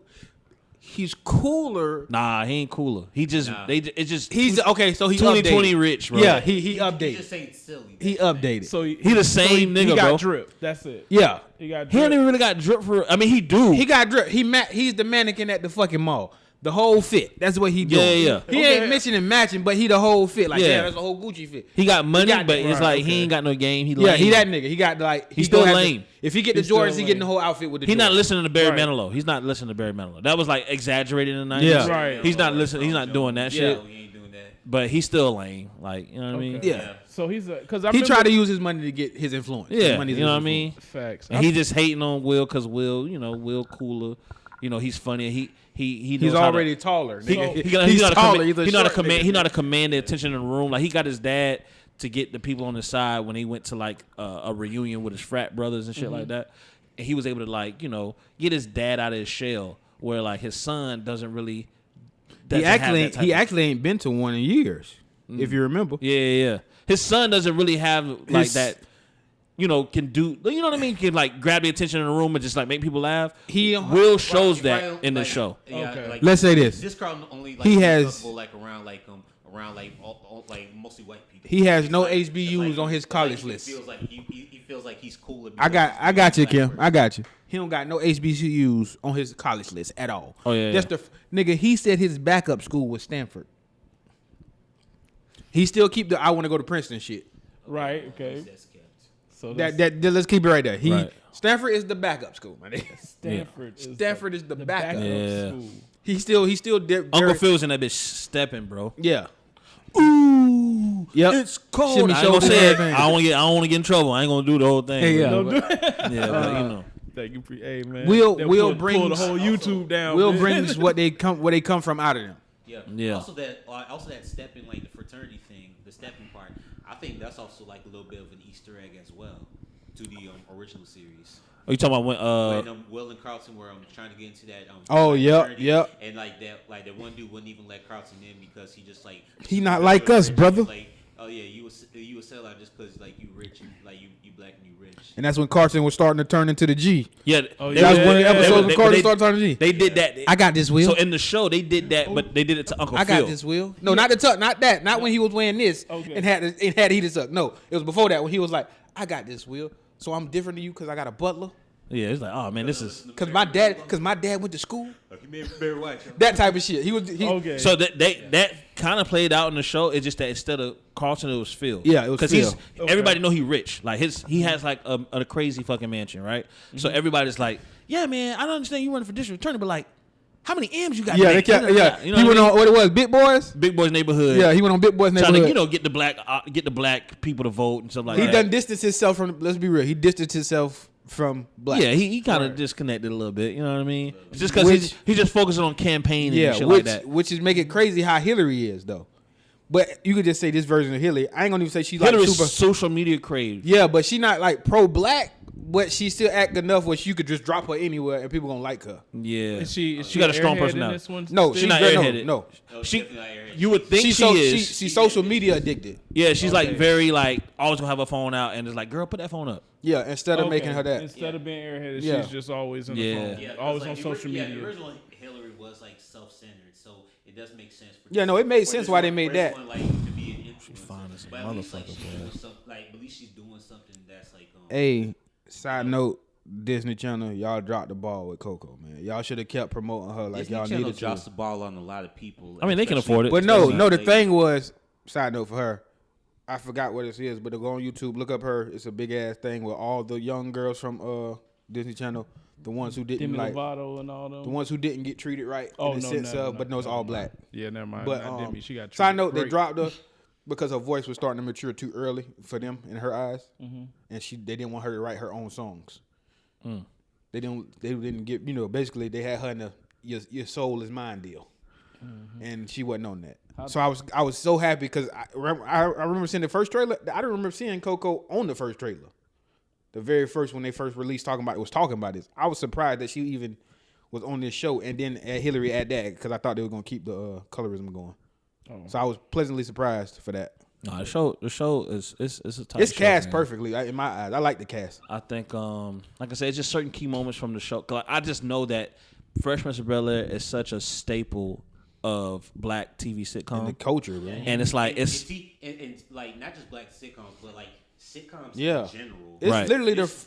He's cooler. Nah, he ain't cooler. He just it's just he's okay. So he's 2020 rich, bro. Yeah, he updated. He just ain't silly. He updated. So he the same nigga, he got bro. Drip. That's it. Yeah, he got. Drip. He don't even really got drip for. I mean, he do. He got drip. He's the mannequin at the fucking mall. The whole fit. That's what he doing. Yeah. He ain't mixing and matching, but he the whole fit. Like, that's a whole Gucci fit. He got money, but it's like he ain't got no game. He lame. He that nigga. He got like he's still lame. If he get the Jordans, he getting the whole outfit with the Jordans. He's not listening to Barry Manilow. He's not listening to Barry Manilow. That was like exaggerated in the 90s. Yeah. Right. He's not listening. He's not doing that shit. No, he ain't doing that. But he's still lame. Like, you know what I mean? Yeah. So he's because he tried to use his money to get his influence. Yeah. You know what I mean? Facts. And he just hating on Will because Will cooler. You know, he's funny. He's already taller. He know how to command the attention in the room. Like he got his dad to get the people on his side when he went to like a reunion with his frat brothers and shit like that. And he was able to like get his dad out of his shell where like his son doesn't really. He actually ain't been to one in years, if you remember. Yeah. His son doesn't really have like that. Can do, you know what I mean? Can like grab the attention in the room and just like make people laugh. Will shows that in the show. Yeah, okay. Like, let's say this. This crowd only like he has around mostly white people. He has no HBUs on his college list. He feels like he's cooler. I got you, Kim. I got you. He don't got no HBCUs on his college list at all. Oh yeah. Just nigga. He said his backup school was Stanford. He still keep the I want to go to Princeton shit. Right. Okay. So that let's keep it right there. Right. Stanford is the backup school, man. Stanford Is the backup. school. He still did. Uncle Phil's in that bitch stepping, bro. Yeah. Ooh, Yep. it's cold. Shimmy I ain't gonna shoulders say it. and everything. I don't want to get in trouble. I ain't gonna do the whole thing. Yeah. Don't do it. but you know. Thank you. Hey man. Will pull brings the whole YouTube down. Will man. brings where they come from out of them. Yeah. Also that stepping, like the fraternity thing, the stepping part. I think that's also like a little bit of an Easter egg as well to the original series. Are you talking about when Will and Carlton were trying to get into that? Yep. And that one dude wouldn't even let Carlton in because he just like he not like us, brother. Like, oh yeah, you a sellout just because like you rich and like you black and you rich. And that's when Carlton was starting to turn into the G. Yeah, that was one of the episodes when Carlton started turning to G. They did that. I got this, Will. So in the show they did that, but they did it to Uncle Phil. I got this, Will. No, not the tuck, not that. Not when he was wearing this and had heated up. No, it was before that when he was like, I got this, Will. So I'm different than you because I got a butler. Yeah, it's like, oh man, this is because my dad went to school. That type of shit. Okay. So that kind of played out in the show. It's just that instead of Carlton, it was Phil. Yeah, it was Phil. Everybody know he rich. Like he has like a crazy fucking mansion, right? Mm-hmm. So everybody's like, yeah, man, I don't understand you running for district attorney, but like, how many M's you got? Yeah, you know he went on what it was, Big Boys. Big Boys Neighborhood. Yeah, he went on Big Boys Neighborhood. Trying to get the black people to vote and stuff like that. He done distanced himself from. Let's be real. He distanced himself from black. Yeah, he kind of disconnected a little bit. You know what I mean? It's just because he's just focusing on campaigning and shit like that. Which is make it crazy how Hillary is though. But you could just say this version of Hillary. I ain't gonna even say she's Hillary's like super social media craved. Yeah, but she not like pro black. But she still act enough where you could just drop her anywhere and people gonna like her. Yeah, is she got a strong personality. No, she's not airheaded. No, you would think she is. She's social media addicted. Yeah, she's like very like always gonna have her phone out and it's like, girl, put that phone up. Yeah, instead of making her that. Instead of being airheaded, she's just always on the phone. Yeah, always like on social media. Yeah, the original Hillary was like self-centered, so it does make sense. No, it made sense why they made that. Like, to be an influencer. She's fine as a but at least, motherfucker, at least she's doing something that's like. Hey, side note. Disney Channel, y'all dropped the ball with Coco, man. Y'all should have kept promoting her like Disney y'all Channel needed to. Drops the ball on a lot of people. I mean, they can afford it. But no, the thing was, side note for her, I forgot what it is, but to go on YouTube, look up her. It's a big ass thing with all the young girls from Disney Channel, the ones who didn't Demi Lovato and all them. The ones who didn't get treated right in the sense of, but no, it's all black. Yeah, never mind. But Demi, she got side note, they dropped her because her voice was starting to mature too early for them in her eyes, and they didn't want her to write her own songs. They didn't get, basically they had her in the your soul is mine deal, and she wasn't on that. So I was so happy because I remember seeing the first trailer. I don't remember seeing Coco on the first trailer, the very first when they first released talking about this. I was surprised that she even was on this show, and then Hillary at that because I thought they were gonna keep the colorism going. So I was pleasantly surprised for that. No, the show is a tight It's show, cast man. perfectly in my eyes. I like the cast. I think, like I said, it's just certain key moments from the show. Cause I just know that Fresh Prince of Bel-Air is such a staple of black TV sitcoms. And the culture, man. And it's like and like not just black sitcoms, but like sitcoms in general. It's literally this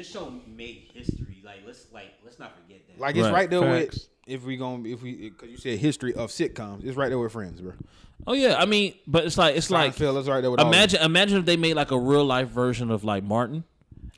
show made history. Let's not forget that. Like it's right there with because you said history of sitcoms. It's right there with Friends, bro. Oh yeah, I mean, but it's like Seinfeld is right there with imagine if they made like a real life version of like Martin,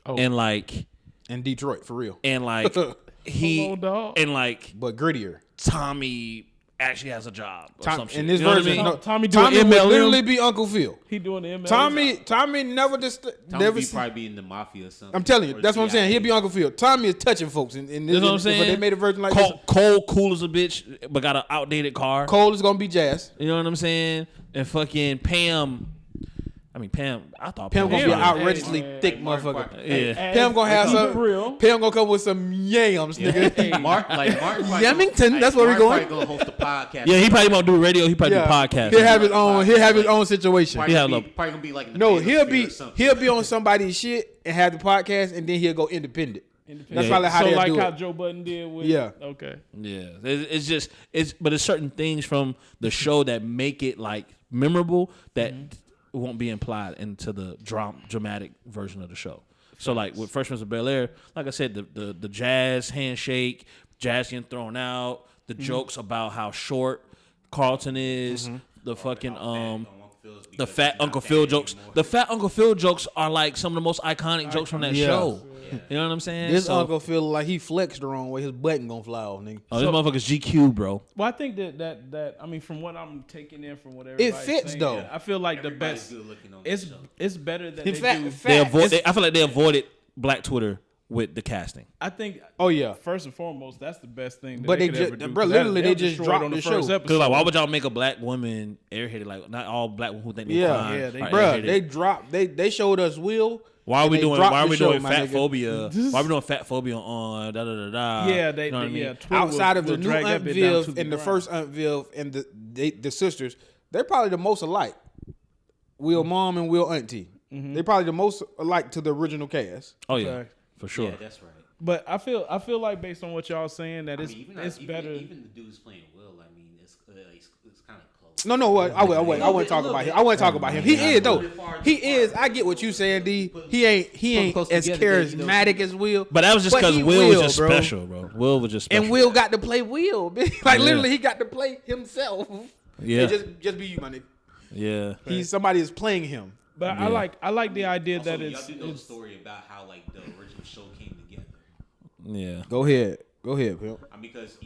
and like in Detroit for real, and like and like but grittier. Tommy actually has a job or some shit. In this version, Tommy doing would MLM. literally be Uncle Phil. He doing the MLM. Tommy never just probably be in the mafia or something. I'm telling you, that's what I'm saying. He'll be Uncle Phil. Tommy is touching folks in this. You know what I'm saying? But they made a version like this. Cole cool as a bitch, but got an outdated car. Cole is gonna be Jazz. You know what I'm saying? And fucking Pam. I thought Pam gonna be an outrageously thick motherfucker. Pam gonna have some. Pam gonna come with some yams, nigga. Martin Yamington. That's where we going. Gonna host a podcast. Yeah, he probably won't do radio. He probably do podcast. He'll have his own situation. Probably gonna be like he'll be on somebody's shit and have the podcast, and then he'll go independent. That's probably how they do it. how Joe Budden did with okay. Yeah, but it's certain things from the show that make it like memorable that won't be implied into the dramatic version of the show. So like with Fresh Prince of Bel-Air, like I said, the jazz handshake, jazz getting thrown out, the jokes about how short Carlton is, the fucking The fat Uncle Phil jokes. The fat Uncle Phil jokes are like some of the most iconic jokes from that show. Yeah. You know what I'm saying? This Uncle Phil like he flexed the wrong way. His button gonna fly off, nigga. Oh, this motherfucker's GQ, bro. Well, I think that I mean, from what I'm taking in from whatever it fits saying, though. I feel like Everybody's the good looking on best. that show. It's better than I feel like they avoided Black Twitter with the casting. I think. Oh yeah. First and foremost, that's the best thing. That But they they could just, ever do. bro, literally they just dropped the show. Because like, why would y'all make a black woman airheaded? Like, not all black women who think they fine. Yeah, bro, they dropped. They showed us Will. Why are we doing fat nigga. phobia? Why are we doing fat phobia on da da da da? Yeah, you know what I mean? Outside of the new Aunt Viv and the first Aunt Viv and the sisters, they're probably the most alike. Will mom and Will auntie. Mm-hmm. They're probably the most alike to the original cast. Oh yeah, for sure. Yeah, that's right. But I feel like based on what y'all saying that it's better. Even the dudes playing Will, I mean, it's kind of close. No, I wouldn't talk about him. I wouldn't talk about him. He is though. He is. I get what you saying, D. He ain't as charismatic as Will. But that was just because Will was just special, bro. Will was just special. And Will got to play Will. Literally, he got to play himself. Yeah. Just be you, my nigga. Yeah. Somebody is playing him. But I like the idea also, that y'all it's do know the story about how like the original show came together. Yeah. Go ahead, Pimp. Because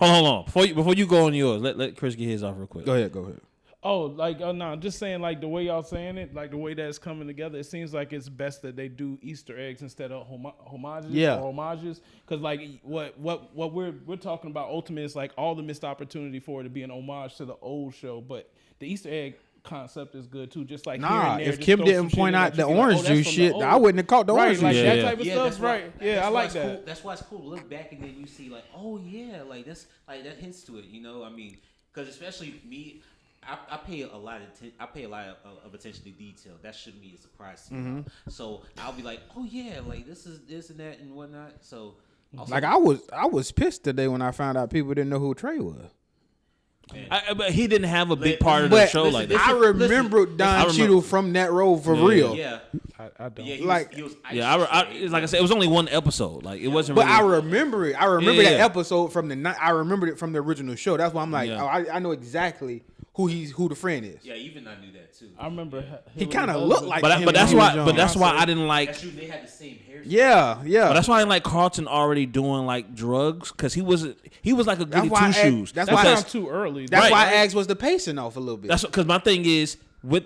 Hold on. Before you go on yours, let Chris get his off real quick. Go ahead. Oh, no, just saying like the way y'all saying it, like the way that it's coming together, it seems like it's best that they do Easter eggs instead of homages. Yeah. Or homages, because like what we're talking about ultimately is like all the missed opportunity for it to be an homage to the old show, but the Easter egg concept is good too. Just like if Kim didn't point out the orange juice shit, I wouldn't have caught the orange juice. Like shit. that type of stuff, right? Yeah, I like that. Cool. That's why it's cool to look back and then you see like, oh yeah, like that's like that hints to it. You know, I mean, because especially me, I pay a lot of attention to detail. That shouldn't be a surprise to me. So I'll be like, oh yeah, like this is this and that and whatnot. So like I was pissed today when I found out people didn't know who Trey was. But he didn't have a big part of the show like that. I remember Don Cheadle from that role for real. Yeah, I don't. Yeah, like I said, it was only one episode. Like it wasn't. But really, I remember it. I remember that episode from the night. I remembered it from the original show. That's why I'm like, I know exactly who the friend is. Yeah, even I knew that too. I remember he kind of looked like. But that's why I didn't like. That's true. They had the same hair. Yeah. But that's why I didn't like Carlton already doing like drugs because he was like a goody two shoes. That's why I'm too early. That's why I asked was the pacing off a little bit. That's because my thing is with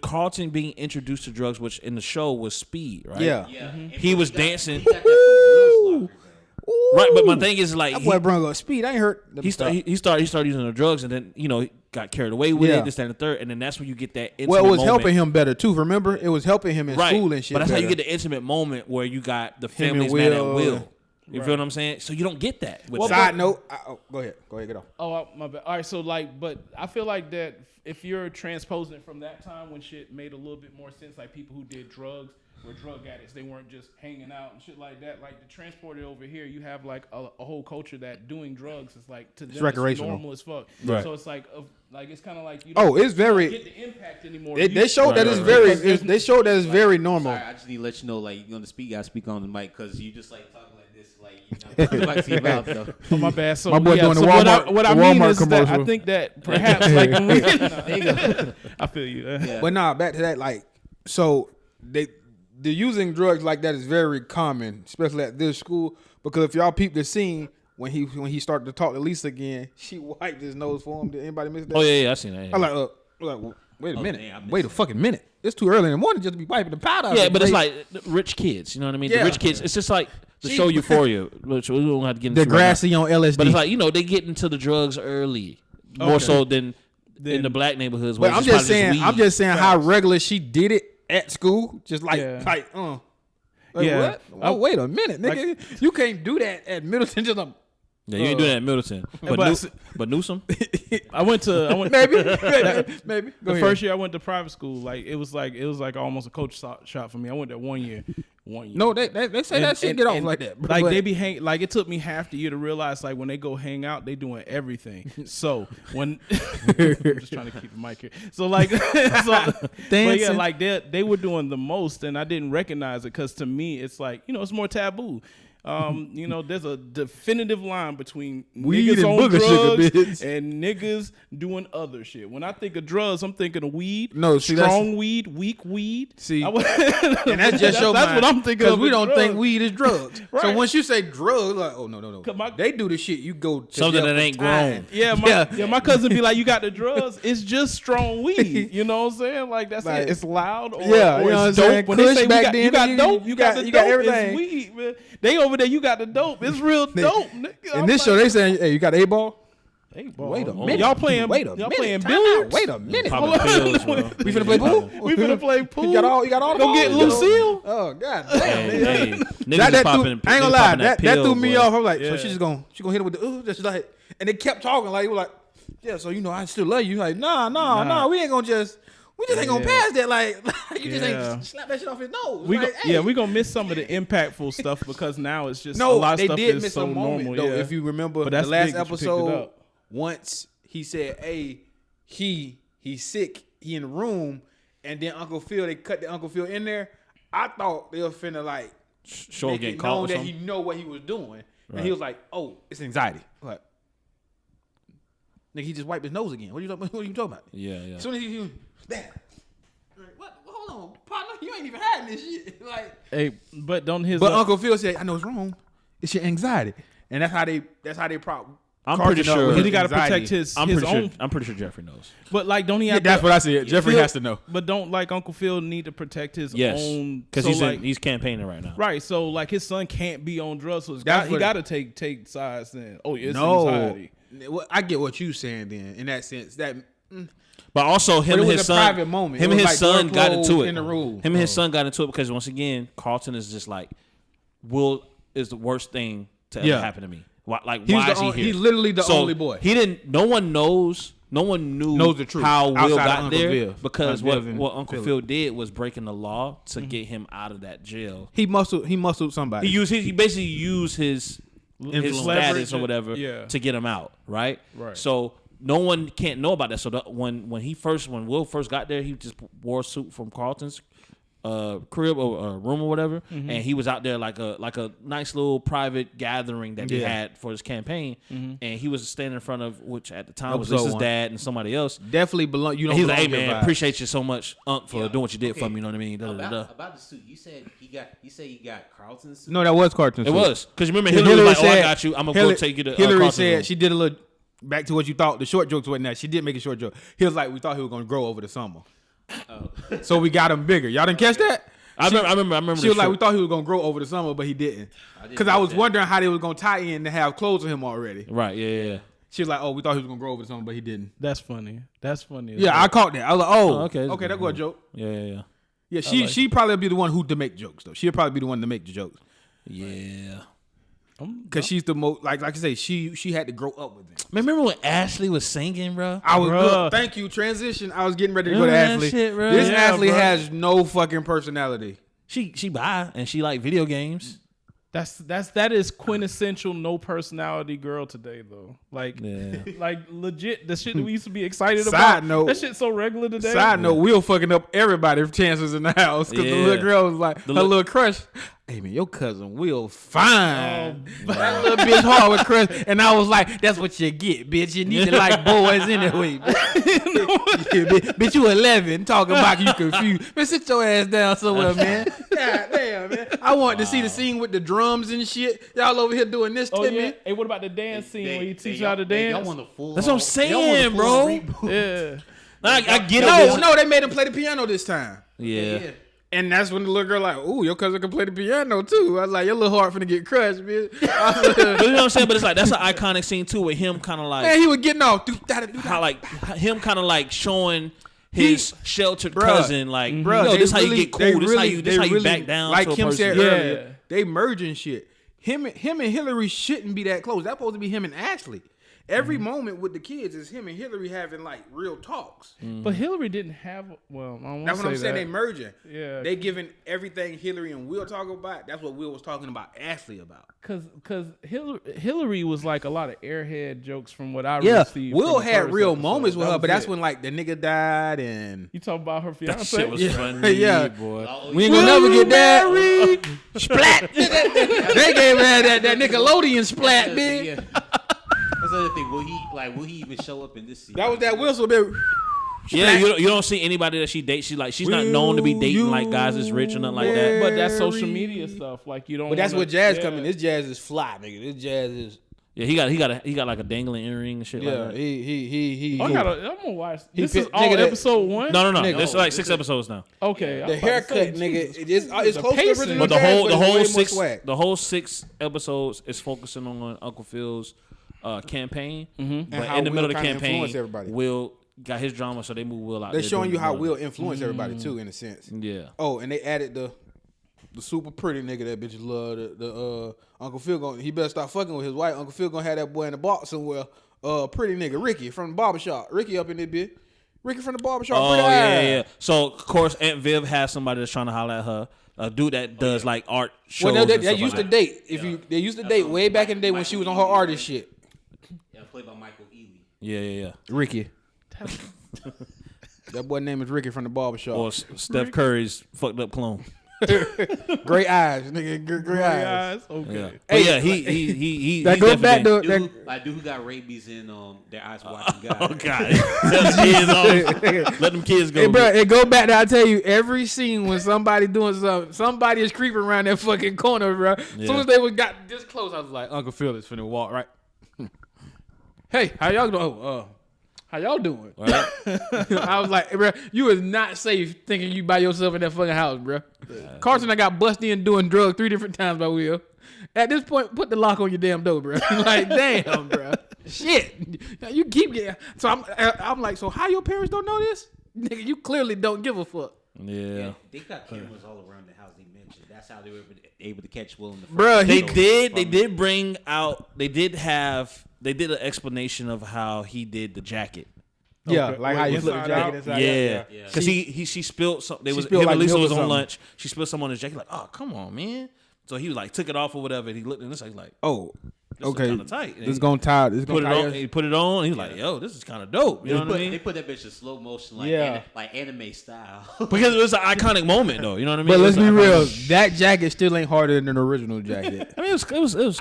Carlton being introduced to drugs, which in the show was speed, right? Yeah. Mm-hmm. He was dancing. He got that from Will's locker, right, but my thing is like that boy brung up speed. I ain't heard. He started using the drugs and then he got carried away with it, this, that, and the third, and then that's when you get that intimate it was moment. helping him better too. Remember, it was helping him in school and shit. But that's better. how you get the intimate moment where you got the family's mad at Will. You feel what I'm saying? So you don't get that. Side note, go ahead, get off. Oh, my bad. All right, so like, but I feel like that if you're transposing from that time when shit made a little bit more sense, like people who did drugs were drug addicts. They weren't just hanging out and shit like that. Like to transport it over here, you have like a whole culture that doing drugs is like to them it's recreational, normal as fuck. Right. So it's like it's kind of like you it's very. Don't get the impact anymore. They showed that it's very. They showed that it's very normal. Sorry, I just need to let you know, like you're gonna speak. I speak on the mic because you just like talking like this, like you're not your mouth though. Oh my bad. So my boy doing the Walmart. What I mean is that I think that perhaps like I feel you. Yeah. But back to that. Like so the using drugs like that is very common, especially at this school. Because if y'all peep the scene when he started to talk to Lisa again, she wiped his nose for him. Did anybody miss that? Oh yeah, I seen that. Yeah. I'm like, wait a minute, wait a fucking minute. It's too early in the morning just to be wiping the powder. Yeah, but it's like rich kids. You know what I mean? Yeah. The rich kids. It's just like the show Euphoria, which we don't have to get into. The grassy on LSD. But it's like they get into the drugs early, more so than in the black neighborhoods. But I'm just saying how regular she did it at school. Just like what? Oh, wait a minute, nigga. You can't do that at Middleton. Yeah, you ain't doing that at Middleton. But Newsom? I went maybe. The first year I went to private school, like it was like almost a coach shop for me. I went there 1 year. 1 year. No, they say that shit get off like that. Like they be like it took me half the year to realize like when they go hang out, they doing everything. So when I'm just trying to keep the mic here. So like but yeah, like they were doing the most and I didn't recognize it because to me it's like, it's more taboo. You know, there's a definitive line between weed niggas and on booger sugar, drugs bitch. and niggas doing other shit. When I think of drugs, I'm thinking of weed. No, see, strong weed, weak weed. See, and that's just your that's mind. what I'm thinking of. Because we don't drugs. think weed is drugs. Right. So once you say drugs, like, oh no, they do the shit. You go to something jail that for ain't time. grown. My cousin be like, you got the drugs. It's just strong weed. You know what I'm saying? Like that's Like, it. It's loud or, you know what I'm it's saying? dope. When they Kush say back you got then, dope, you got the dope. everything. It's weed, man. They over there, you got the dope. It's real dope. Nigga. In this show, they saying, hey, you got a ball? Hey, Wait a ball. minute. Y'all playing? Wait a Y'all minute. playing Time billiards? out. Wait a minute. Popping pills, bro. We finna play pool? We finna play pool. You got all the Go balls? get Lucille. Oh god damn. Hey, niggas That is threw, popping. I ain't niggas gonna lie, popping that pill, threw me boy. off. I'm like, so Yeah. she's gonna hit it with the just like, and they kept talking like, you were like, yeah, so you know I still love you. Like, nah, we ain't gonna just ain't gonna pass that. Like you just ain't slap that shit off his nose. We like, we gonna miss some of the impactful stuff because now it's just a no, lot of they stuff did is miss so a moment normal. though. Yeah. If you remember But the that's last big that you picked it episode, up. once he said, hey, he's sick, he in the room, and then Uncle Phil, they cut the Uncle Phil in there. I thought they were finna like Show make getting it caught known or that something. he know what he was doing, Right. and he was like, "Oh, it's anxiety." Like, nigga, he just wiped his nose again. What are you talking about? Yeah. As soon as he that, what? Hold on, partner, you ain't even had this shit. Like, Hey, but don't his but Uncle Phil said, "I know it's wrong. It's your anxiety," and that's how they problem. I'm pretty sure he got to protect his I'm own. pretty sure Jeffrey knows. But like, don't he Yeah, have? that's to, what I said. Jeffrey Phil- has to know. But don't like Uncle Phil need to protect his Yes, own because so, he's campaigning right now. right. So like his son can't be on drugs, so he what- got to take sides. Then it's No, anxiety. Well, I get what you saying. Then in that sense, that. But also him But it and was his a son, private moment. him It and was his like son door got into closed it. in the room. Him and his son got into it because once again, Carlton is just like, Will is the worst thing to ever happen to me. Why is he here? He's literally the only boy. He didn't. No one knows. No one Knows the truth how Will outside of got Uncle there Viv. because Viv what and Uncle Philip. Phil did was breaking the law to get him out of that jail. He muscled somebody. He basically used his Leverage status or it, whatever to get him out, right? Right. So no one can't know about that. So when Will first got there, he just wore a suit from Carlton's crib or room or whatever, and he was out there like a nice little private gathering that he had for his campaign, and he was standing in front of, which at the time was Lisa's dad and somebody else. Definitely belong. You know, And he's like, "Hey man, appreciate you so much, Unc, for doing what you did for me." You know what I mean? About the suit, you said he got Carlton's suit. No, that was Carlton. It was because remember Hillary was like, "Oh, I got you. I'm gonna go take you to." Hillary Carlton's said room." she did a little. Back to what you thought. The short jokes wasn't that. She did make a short joke. He was like, we thought he was gonna grow over the summer, so we got him bigger. Y'all didn't catch that? I remember. She was like, we thought he was gonna grow over the summer, but he didn't. Because I was wondering how they was gonna tie in to have clothes of him already. Right? Yeah. She was like, oh, we thought he was gonna grow over the summer, but he didn't. That's funny. Yeah, I caught that. I was like, oh, okay, okay, that's a joke. Yeah. Yeah, she probably be the one who to make jokes though. She'll probably be the one to make the jokes. Yeah. Cause she's the most like I say, she had to grow up with him. Remember when Ashley was singing, bro? I was Bruh. good. Thank you. Transition. I was getting ready to go to Remember that Ashley. shit, bro? This Yeah, Ashley bro. has no fucking personality. She bi and she like video games. That is quintessential no personality girl today though. Like Yeah. like legit the shit that we used to be excited Side about. note. That shit's so regular today. Side note, Will fucking up everybody's chances in the house because the Yeah. little girl was like her little- little crush. Hey man, your cousin Will fine. That little bitch hard with crush, and I was like, "That's what you get, bitch. You need to like boys anyway." Bitch, you 11 talking about you confused. Man, sit your ass down somewhere, man. God damn, man. I wanted to see the scene with the drums and shit. Y'all over here doing this Oh to yeah. me. Hey, what about the dance scene where you teach y'all to dance? Y'all want the full. That's what I'm saying, bro. Yeah. I get it. No, they made him play the piano this time. Yeah. And that's when the little girl like, ooh, your cousin can play the piano too. I was like, your little heart finna get crushed, bitch. But you know what I'm saying? But it's like that's an iconic scene too, with him kind of like Man, he was getting off. how like him kind of like showing his sheltered Bruh, cousin like, Bruh, yo, they this how you really- get they cool. This really- how you really- back down. Like to a Kim person. said Yeah. earlier, they merging shit. Him and Hillary shouldn't be that close. That's supposed to be him and Ashley. Every moment with the kids is him and Hillary having like real talks. But Hillary didn't have. Well, I won't That's what I'm say saying. that. They merging. Yeah. They giving everything Hillary and Will talk about. That's what Will was talking about Ashley about. Cause Hillary was like a lot of airhead jokes from what I Yeah, received. Will from the had first real episode. moments with That her, was but that's it. when like the nigga died and You talking about her That fiance? shit was Yeah. funny, Yeah. boy. we ain't gonna never get that. Splat. They gave her that Nickelodeon splat, man. Yeah. That's the other thing. Will he even show up in this season? That was that whistle, man. Yeah, you don't see anybody that she dates. She's not known to be dating like guys that's rich or nothing like that. But that's social media stuff. Like you don't. But that's what Jazz coming. This Jazz is fly, nigga. This Jazz is. Yeah, he got like a dangling earring and shit like that. He. I'm gonna watch. This is all episode 1. No. There's like 6 episodes now. Okay. The haircut, nigga, it's close to the original. But the whole 6 episodes is focusing on Uncle Phil's campaign. Mm-hmm. But in the middle of the campaign, Will got his drama, so they move Will out. They're showing you how Will influenced everybody too, in a sense. Yeah. Oh, and they added the super pretty nigga that bitches love. The Uncle Phil he better stop fucking with his wife. Uncle Phil gonna have that boy in the box somewhere. Pretty nigga Ricky from the barbershop. Ricky up in this bitch. Ricky from the barbershop. Oh yeah. So of course Aunt Viv has somebody that's trying to holler at her. A dude that does like art shows. Well, they used to date. They used to date way back in the day when she was on her artist shit. Yeah, played by Michael Ealy. Yeah. Ricky. That boy name is Ricky from the barbershop. Or Steph Curry's fucked up clone. Great eyes, nigga. Great eyes. Okay. Yeah. But yeah, he that goes back to dude who got rabies in their eyes watching guys. Oh God. Let them kids go. Hey, bro, it go back to I tell you every scene when somebody doing something, somebody is creeping around that fucking corner, bro. As soon as they got this close, I was like, Uncle Phil is finna walk right. Hey, how y'all doing? How y'all doing? Right. I was like, bro, you is not safe thinking you by yourself in that fucking house, bro. Yeah. Carlton, I got busted in doing drugs 3 different times by Will. At this point, put the lock on your damn door, bro. Like, damn, bro. Shit. Now you keep getting. So I'm like, so how your parents don't know this? Nigga, you clearly don't give a fuck. Yeah. They got cameras all around the house. They mentioned that's how they were able to catch Will in the first. Bro, they did bring out. They did an explanation of how he did the jacket. Yeah, okay. Like how you flip the jacket inside. Yeah, because she spilled some. They was him like and Lisa was on something. lunch. She spilled some on his jacket. Like, oh come on, man. So he was like took it off or whatever. And he looked at this. He's like, oh, this okay, kind of tight. This is gonna tie. This put it on. He put it on. And he was like, yo, this is kind of dope. You know what I mean? They put that bitch in slow motion, like anime style. Because it was an iconic moment, though. You know what I mean? But let's be real. That jacket still ain't harder than the original jacket. I mean, it was cool. It was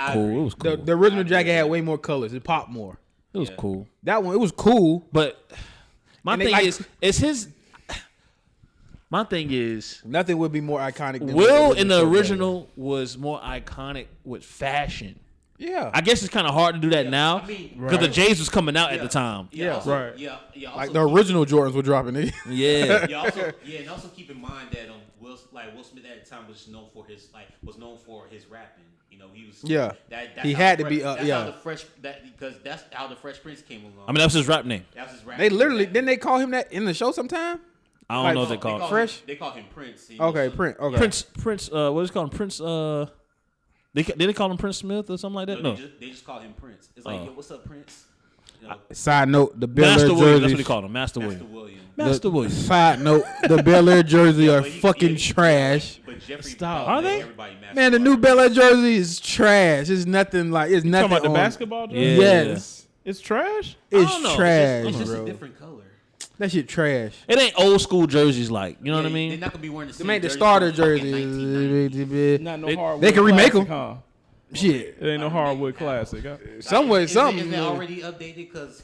cool. The original jacket had way more colors. It popped more. It was cool. That one, it was cool. But my thing is his. My thing is nothing would be more iconic than Will in the original was more iconic with fashion. Yeah, I guess it's kind of hard to do that now because the J's was coming out at the time. Yeah, also, right. Yeah. Like the original Jordans were dropping it. Yeah. And also keep in mind that Will Smith at the time was known for his rapping. You know, he was he had to be because that's how the Fresh Prince came along. I mean, that was his rap name. That was his rap. They literally didn't they call him that in the show sometime? I don't know what they call it. Fresh. They call him Prince. Okay, Prince. Okay, Prince. What is it called? Prince. Did they call him Prince Smith or something like that? No, they just call him Prince. It's like, yo, what's up, Prince? You know, side note: the Bel-Air Master jerseys. Williams. That's what they call him, Master Williams. Side note: the Bel-Air jerseys are fucking trash. But Jeffrey, stop. Are they? Man, the new Bel-Air jersey is trash. It's nothing like it's nothing. Talking about the basketball jersey? Yeah. Yes, it's trash. It's trash. It's just bro. a different color. That shit trash. It ain't old school jerseys like, you know what I mean? They're not gonna be wearing the same. They made the starter jerseys. Not no hardwood. They can remake classic, them. Huh? Shit, it ain't no hardwood classic. Huh? Something. Is it already updated? Because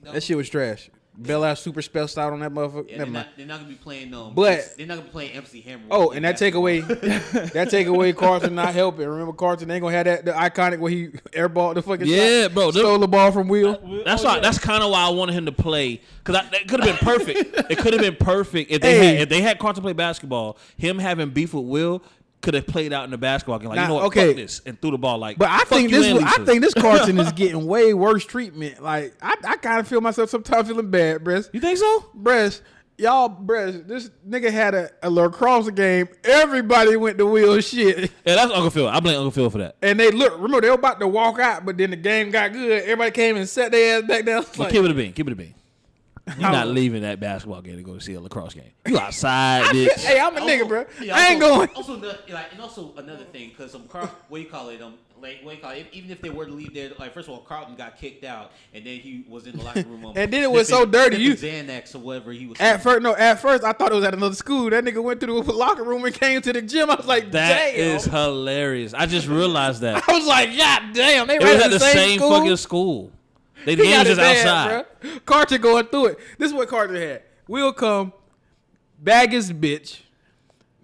that shit was trash. Bel-Air super spell out on that motherfucker. Yeah, they're not gonna be playing but they're not gonna be playing MC Hammer. Oh, and that take away Carlton not helping. Remember, Carlton ain't gonna have the iconic where he airballed the fucking shot, bro, stole the ball from Will. That's why. That's kind of why I wanted him to play because that could have been perfect. It could have been perfect if they had Carlton play basketball. Him having beef with Will could have played out in the basketball game. Like, you know what, fuck this, and threw the ball. Like, but I think this Carlton is getting way worse treatment. Like, I kind of feel myself sometimes feeling bad, Bress. You think so? Bress, this nigga had a lacrosse game. Everybody went to Will shit. Yeah, that's Uncle Phil. I blame Uncle Phil for that. And remember, they were about to walk out, but then the game got good. Everybody came and sat their ass back down. Like, keep it a bean. You're not leaving that basketball game to go see a lacrosse game. You outside, bitch. Hey, I'm a nigga, bro. I ain't going. Also, another thing, because what do you call it? Even if they were to leave there, like first of all, Carlton got kicked out, and then he was in the locker room. And then it was so dirty. You Xanax or whatever he was. At first I thought it was at another school. That nigga went to the locker room and came to the gym. I was like, that damn. is hilarious. I just realized that. I was like, God damn. They It was at the same fucking school. The game was just outside. Bro. Carlton going through it. This is what Carlton had. We'll come, bag his bitch.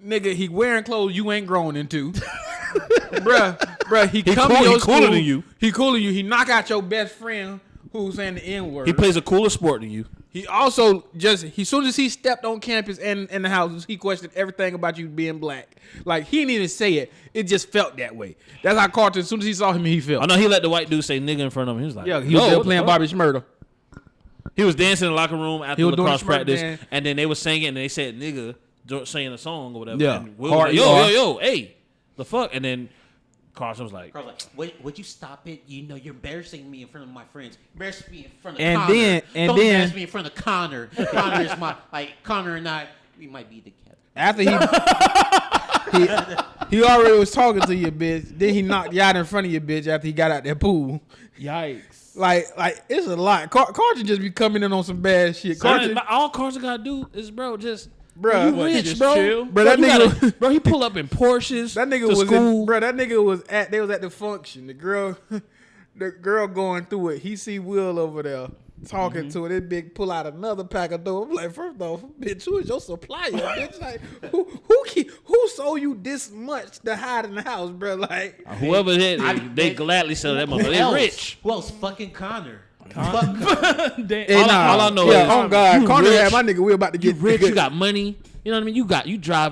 Nigga, he wearing clothes you ain't grown into. bruh, he come to your school. Cooler than you. He cooler than you. He knock out your best friend who's saying the N-word. He plays a cooler sport than you. He also as soon as he stepped on campus and in the house, he questioned everything about you being black. Like, he didn't even say it. It just felt that way. That's how Carlton, as soon as he saw him, he felt. I know he let the white dude say nigga in front of him. He was like, yeah, he was still playing Bobby Schmurda. He was dancing in the locker room after lacrosse practice, and then they were singing, and they said nigga, singing a song or whatever. Yeah. And Will was like, yo, hey, the fuck? And then Carlton was like, would you stop it? You know, you're embarrassing me in front of my friends. Embarrassing me in front of and Connor. Then, Don't embarrass me in front of Connor. Connor is Connor and I, we might be together. After he already was talking to you, bitch. Then he knocked you out in front of you, bitch, after he got out that pool. Yikes. Like it's a lot. Carlton just be coming in on some bad shit. All Carlton gotta do is, just... Bro, you rich, bro. Chill? Bro, that nigga, he pull up in Porsches. That nigga was school. That nigga was at the function. The girl going through it. He see Will over there talking to it. This big pull out another pack of dope. I'm like, first off, bitch, who is your supplier? Bitch, like who sold you this much to hide in the house, bro? Like whoever they gladly sell that motherfucker. They rich. Who else? Fucking Connor. All I know is, oh God, Connor had my nigga. We about to get rich. You got money. You know what I mean? You drive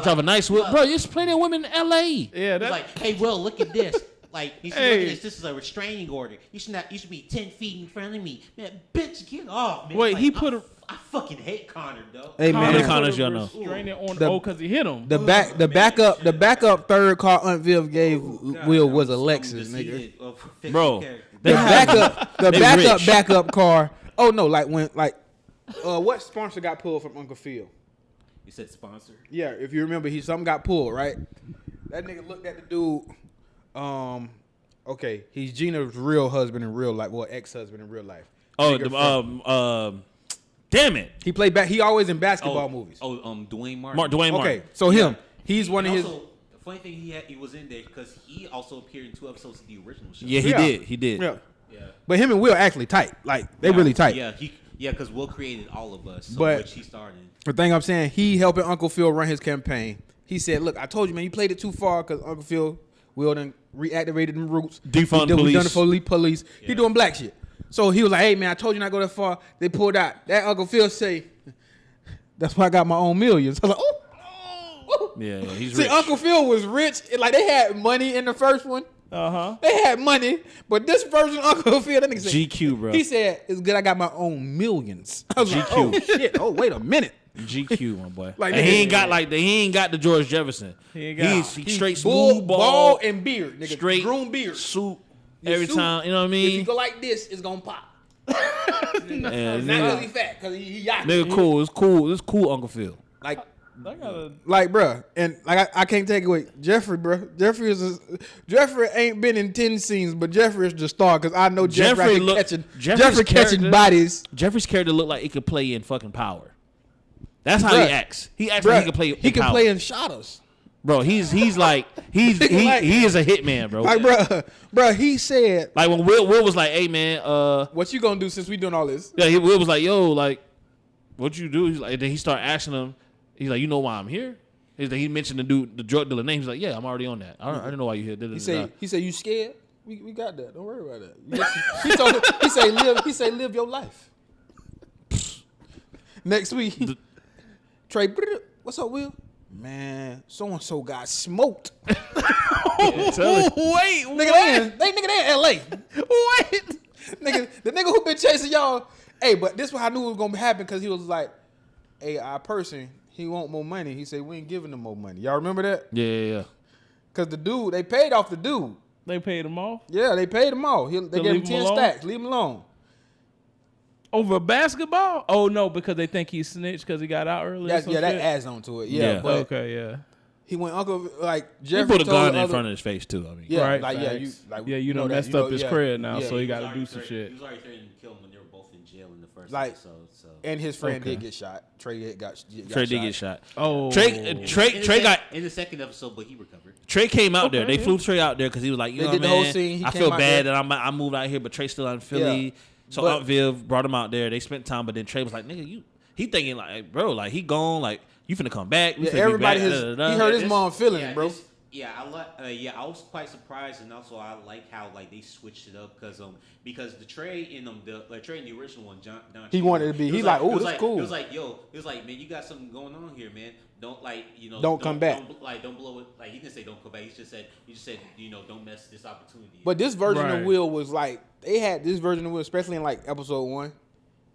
drive a nice whip, bro. There's plenty of women in L.A. Yeah, that's like, hey, Will, look at this. Like, he said, look at this. This is a restraining order. You should be 10 feet in front of me, man. Bitch, get off, man. Wait, like, he put a. I fucking hate Connor, though. Hey, man. How many Connors y'all know? Restraining on because he hit him. The backup third car Aunt Viv gave Will was a Lexus, nigga. Bro, the backup car. Oh no, what sponsor got pulled from Uncle Phil? You said sponsor? Yeah, if you remember, something got pulled, right? That nigga looked at the dude. Okay, he's Gina's real husband in real life, well, ex-husband in real life. Damn it. He played back. He always in basketball movies. Dwayne Martin. Dwayne Martin. Okay, so him. He's one of his. The funny thing, he was in there because he also appeared in 2 episodes of the original show. Yeah, he did. Yeah. But him and Will actually tight. Like, they really tight. Yeah, because Will created All of Us, which he started. The thing I'm saying, he helping Uncle Phil run his campaign. He said, look, I told you, man, you played it too far because Uncle Phil, Will done reactivated them roots. Defund police. He done it for police. Yeah. He doing black shit. So he was like, hey, man, I told you not to go that far. They pulled out. That Uncle Phil say, that's why I got my own millions. I was like, oh. Yeah, he's See, rich. Uncle Phil was rich. Like, they had money in the first one. Uh-huh. They had money, but this version, Uncle Phil, that nigga said, GQ, bro. He said, it's good I got my own millions. I was like, GQ. oh, shit. Oh, wait a minute. GQ, my boy. Like, and he ain't got the George Jefferson. He's straight smooth ball and beard, nigga. Straight groom beard. Suit every time. You know what I mean? If you go like this, it's gonna pop. Not really fat because he yacht. Nigga, cool. It's cool. It's cool, Uncle Phil. Like, bruh, and like I can't take it away. Jeffrey, bruh. Jeffrey ain't been in 10 scenes, but Jeffrey is the star because I know Jeffrey catching bodies. Jeffrey's character look like he could play in fucking Power. That's how he acts. He acts like he could play. He can play in Shadows. Bro, he is a hitman, bro. Like, bruh, he said, like when Will was like, hey man, what you gonna do since we doing all this? Yeah, Will was like, yo, like, what you do? He's like, then he started asking him. He's like, you know why I'm here? He mentioned the drug dealer name. He's like, yeah, I'm already on that. I don't know why you here. He said, you scared? We got that. Don't worry about that. He said, live your life. Next week, Trey, what's up, Will? Man, so and so got smoked. Wait, nigga, they in L.A. Wait, nigga, the nigga who been chasing y'all. Hey, but this is what I knew was gonna happen because he was like, hey, our person. He want more money. He said, we ain't giving him more money. Y'all remember that? Yeah. Because the dude, they paid off the dude. They paid him off? Yeah, they paid him off. They gave him 10 stacks. Leave him alone. Over basketball? Oh no, because they think he snitched because he got out early. That adds on to it. Yeah. But okay. Yeah. He went Uncle like He Jeffrey put a gun in front of his face too. I mean, yeah, right, like facts. you know messed up his credit now, so he got to do some shit. He was already threatening to kill him when they were both in jail in the first like, episode. So. And his friend did get shot. Trey did get shot. Oh, Trey got in the second episode, but he recovered. Trey came out there. They flew Trey out there because he was like, you know, did the whole scene. I feel bad that I moved out here, but Trey's still out in Philly. Yeah. So Aunt Viv brought him out there. They spent time, but then Trey was like, nigga, he thinking like, bro, like he gone, like you finna come back. Yeah, everybody he hurt his mom feelings, bro. I was quite surprised, and also I like how like they switched it up because the Trey in the Trey in the original one, Don he wanted to be. He's like, oh, this cool. It was like, man, you got something going on here, man. Don't don't come back. Don't blow it. Like he didn't say don't come back. He just said don't mess this opportunity. But this version of Will was like they had this version of Will, especially in like episode 1.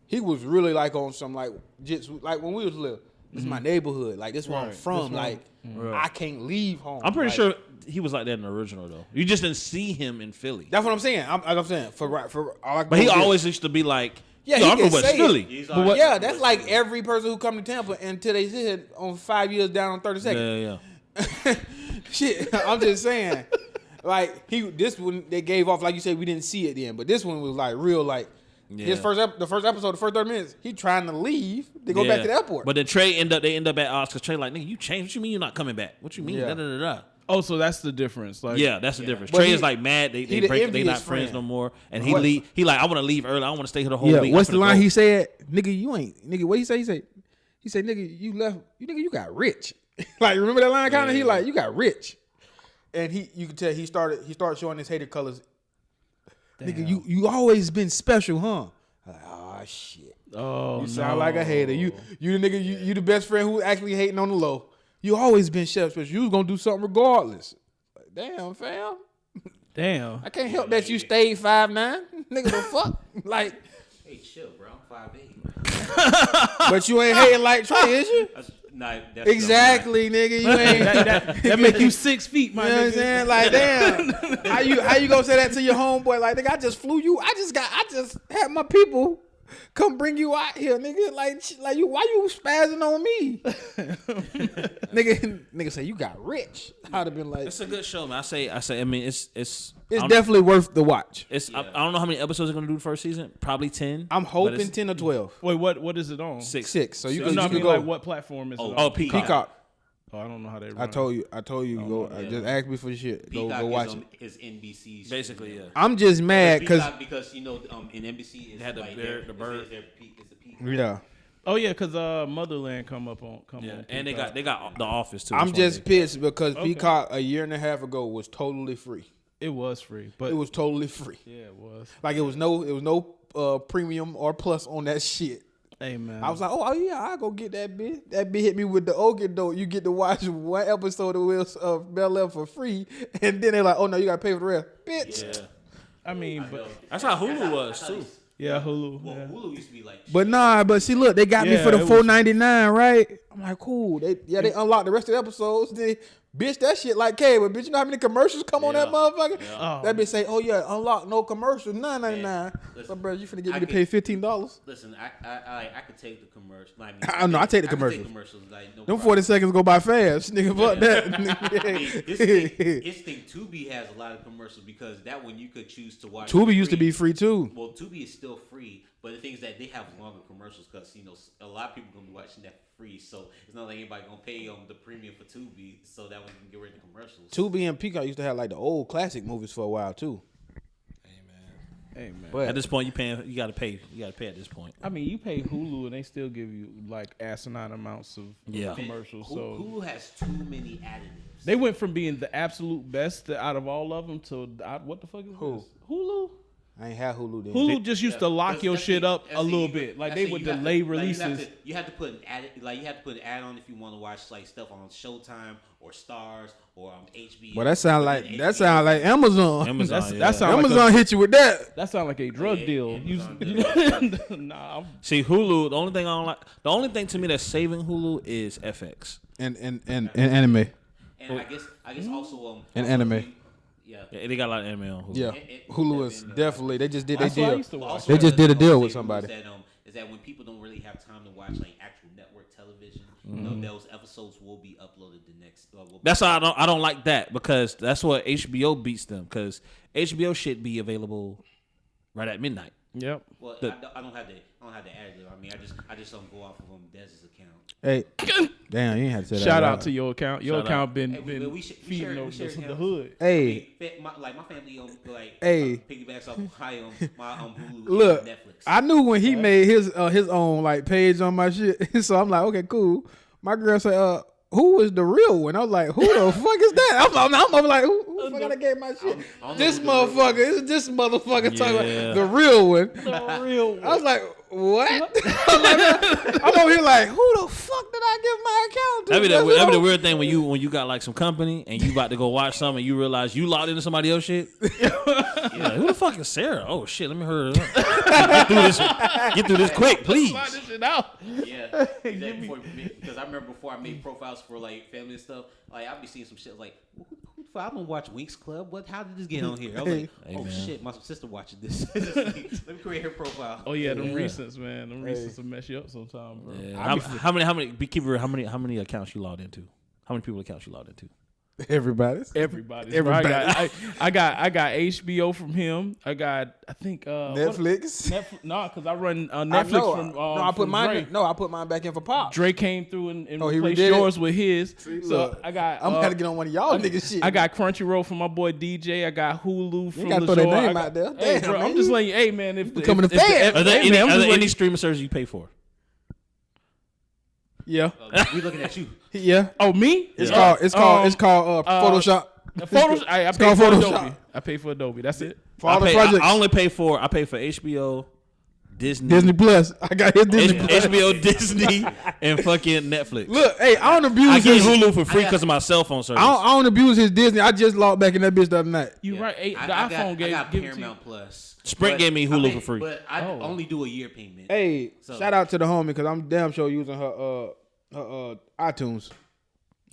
He was really like on some like jits, like when we was little. This is my neighborhood. Like this is where I'm from. Like I can't leave home. I'm pretty sure he was like that in the original though. You just didn't see him in Philly. That's what I'm saying. I'm saying but he always used to be like, I'm from West Philly. That's like every person who come to Tampa until they sit on 5 years down on 30 seconds. Yeah. Shit, I'm just saying. Like this one they gave off like you said we didn't see it then, but this one was like real like. Yeah. The first episode, the first 30 minutes, he trying to leave to go back to the airport. But then they end up at odds because Trey like, nigga, you changed. What you mean you're not coming back? What you mean? Yeah. Oh, so that's the difference. Like, that's the difference. Trey is like mad. They not friends no more. And he leave. He like, I want to leave early. I want to stay here the whole week. What's the line he said? Nigga, you ain't. Nigga, what he say? He said, nigga, you left. Nigga, you got rich. Like, remember that line kind of? He like, you got rich. And you can tell he started showing his hated colors. Damn. Nigga, you always been special, huh? I'm like, oh shit. Oh, you sound like a hater. You the nigga. You the best friend who actually hating on the low. You always been special. You was gonna do something regardless. Like, damn, fam. Damn. I can't help that you stayed 5'9". Nigga, the fuck? Like, hey, chill, bro. I'm 5'8". But you ain't hating like Trey, is you? That's exactly, nigga. You ain't that make you 6 feet, my nigga. You know what I'm saying? Like, damn. How you gonna say that to your homeboy? Like, nigga, I just flew you. I just had my people come bring you out here, nigga. Like you, why you spazzing on me? nigga say you got rich. I'd have been like, it's a good show, man. I say. I mean, it's definitely worth the watch. I don't know how many episodes they're gonna do the first season. Probably 10. I'm hoping 10 or 12. Wait, what is it on? 6. So you can go. Like what platform is it on? Oh, Peacock. Oh, I don't know how they run. I told you to go. Just ask me for shit. Go watch it. Is NBC's basically, yeah. I'm just mad because in NBC it had the bird. Yeah. Oh yeah, because Motherland come on. And they got The Office too. I'm just pissed because Peacock a year and a half ago was totally free. It was free, but it was totally free. Yeah, it was. Like it was no premium or plus on that shit. Hey man, I was like, oh yeah, I go get that bitch. That bitch hit me with the okie doke. You get to watch one episode of Bel-Air for free, and then they're like, oh no, you gotta pay for the rest, bitch. Yeah. I mean, but that's how Hulu was too. Yeah, Hulu. Well, Hulu used to be like. But see, look, they got me for the $4.99, right? I'm like, cool. They unlocked the rest of the episodes. They bitch that shit like cable. Bitch, you know how many commercials come on that motherfucker? Yeah. That bitch say, oh yeah, unlock no commercials, $9.99. So bro, you finna get me to pay $15. Listen, I could take the commercial. I know, I take the commercials. Like, no them 40 seconds go by fast, nigga. Fuck that. This thing Tubi has a lot of commercials because that one you could choose to watch. Tubi used to be free too. Well, Tubi is still free, but the thing is that they have longer commercials because a lot of people gonna be watching that for free. So it's not like anybody gonna pay the premium for Tubi, so that one can get rid of the commercials. Tubi and Peacock used to have like the old classic movies for a while too. Hey man. But at this point, you gotta pay. You gotta pay at this point. I mean, you pay Hulu and they still give you like asinine amounts of commercials. So Hulu has too many additives. They went from being the absolute best out of all of them to what the fuck is this? Hulu? I ain't had Hulu then. Hulu just used to lock your shit up a little bit. Like they would delay releases. You have to put an add-on if you want to watch like stuff on Showtime or Stars or HBO. Well, that sound like Amazon. Amazon hit you with that. That sound like a drug deal. Nah. See, Hulu. The only thing I don't like. The only thing to me that's saving Hulu is FX and anime. And I guess also and anime. Yeah, they got a lot of anime on Hulu. Yeah, Hulu is definitely. They just did their deal. They just did a deal with somebody. is that when people don't really have time to watch like actual network television, those episodes will be uploaded the next. That's why I don't like that, because that's what HBO beats them, because HBO shit be available right at midnight. Yep. Well, I don't have the additive. I mean, I just don't go off of Dez's account. Hey, damn, you ain't have to say that. Shout out to your account. Your Shout account out. been We share feeding the hood. Hey, my family piggybacks off my Hulu, look, and Netflix. I knew when he made his own like page on my shit, so I'm like, okay, cool. My girl said, who is the real one? I was like, who the fuck is that? I'm like, who the fuck I gave my shit? This motherfucker, is this motherfucker talking about the real one? The real one. I was like, what? I'm over here like, who the fuck did I give my account to? That'd be the weird thing when you got like some company and you about to go watch something and you realize you logged into somebody else's shit. Yeah, who the fuck is Sarah? Oh shit, let me hurry up. Get through this quick, please. Find this shit out. Yeah, because I remember before I made profiles for like family and stuff, like I'd be seeing some shit like, I don't watch Winx Club. How did this get on here? I was like, oh shit, my sister watching this. Let me create her profile. Oh yeah, them recents, man. Them recents will mess you up sometimes, bro. Yeah. How many accounts you logged into? How many people accounts you logged into? Everybody's. Bro. I got HBO from him. I think Netflix. No, because I run Netflix from. I put mine. Drake. No, I put mine back in for Pop. Drake came through and he replaced redid yours with his. See, so look, I got. I'm gonna get on one of y'all niggas shit. I got Crunchyroll from my boy DJ. I got Hulu from. You gotta throw their name out there. Hey, Damn, bro, man. I'm just letting you. Hey, man, if becoming a fan. Are there any streaming service you pay for? Yeah. We looking at you. Yeah. Oh, me? It's called Photoshop. Photoshop. I pay for Adobe. I pay for Adobe. That's it. For all the projects. I only pay for HBO, Disney Plus. I got his Disney Plus. HBO, Disney, and fucking Netflix. Look, hey, I don't abuse I get his Hulu for free because of my cell phone service. I don't abuse his Disney. I just logged back in that bitch the other night. You right. The I iPhone got gave Paramount Plus. Sprint gave me Hulu for free. But I only do a year payment. Hey, shout out to the homie because I'm damn sure using her iTunes.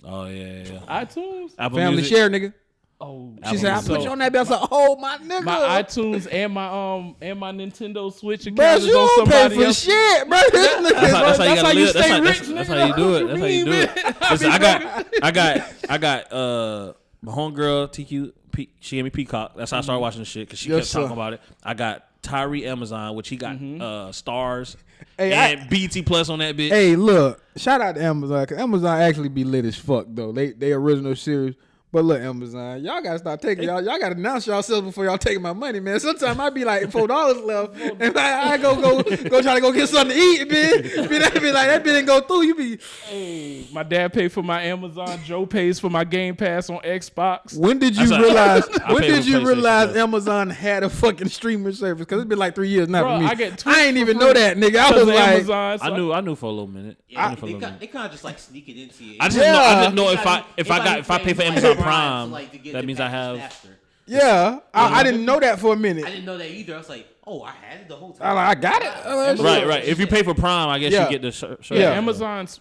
Oh yeah. iTunes? Apple Family Music. share, nigga. Oh, She said, I put you on that bitch. I was like, oh, my nigga. my iTunes and my Nintendo Switch account Bro, is you on don't pay somebody for else. shit, bro. That's how you gotta live. stay rich, That's nigga. how you do it. That's how you do it. Listen, I got my homegirl TQ. She gave me Peacock. That's how I started watching the shit because she kept talking about it. I got Tyree Amazon, which he got Stars and BT Plus on that bitch. Hey, look, shout out to Amazon because Amazon actually be lit as fuck though. They original series. But look, Amazon, y'all gotta start taking y'all gotta announce yourselves before y'all taking my money, man. Sometimes I be like $4 left, and I go try to go get something to eat, man. Be like that bitch didn't go through. You be, Hey, my dad paid for my Amazon. Joe pays for my Game Pass on Xbox. when did you realize? When pay did for you PlayStation realize Plus. Amazon had a fucking streaming service? Because it's been like 3 years now Bro, for me. I get I ain't even for know free that, nigga. I because was of like, Amazon, so I knew for a little minute. Yeah, they kind of just like sneak it into you. I just know if I pay for Amazon Prime, that means I have. yeah, I didn't know that for a minute. I didn't know that either. I was like, oh, I had it the whole time. I got it. Right. If you pay for Prime, I guess Yeah. you get the service. Yeah. Amazon's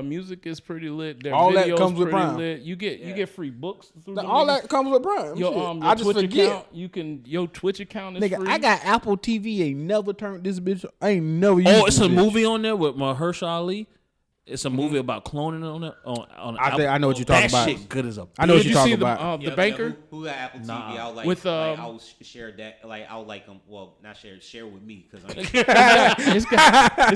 music is pretty lit. Their All that videos comes with pretty Prime. lit. You get free books through them All niggas. that comes with Prime. Your Shit. I just Twitch forget. account, your Twitch account is Nigga, free. I got Apple TV. Ain't never turned this bitch. I ain't never used. Oh, it's this a bitch. movie on there with Mahershala Ali. It's a movie about cloning on it. I know what you're talking about. That shit good as a. I know what Did you're you talking see about. the banker? Who got Apple TV? I'll like With, I'll share that. Like I'll like well, not share with me because It's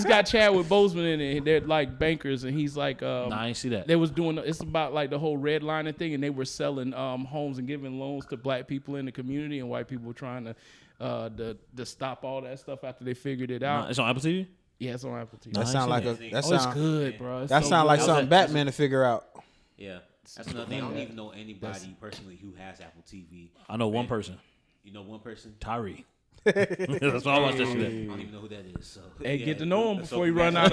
got Chadwick Boseman in it. They're like bankers, and he's like. Nah, I ain't see that. They was doing. It's about like the whole redlining thing, and they were selling homes and giving loans to black people in the community, and white people were trying to stop all that stuff after they figured it out. Nah, it's on Apple TV. Yeah, it's on Apple TV. That sound like a. That it's sound good, bro. It's That so sound like good. something Batman to figure out. yeah, that's another thing. I don't even know anybody personally who has Apple TV. I know one person, You know one person? Tyree. That's why I watched that shit. I don't even know who that is. So Hey, yeah, get to know him so before you run out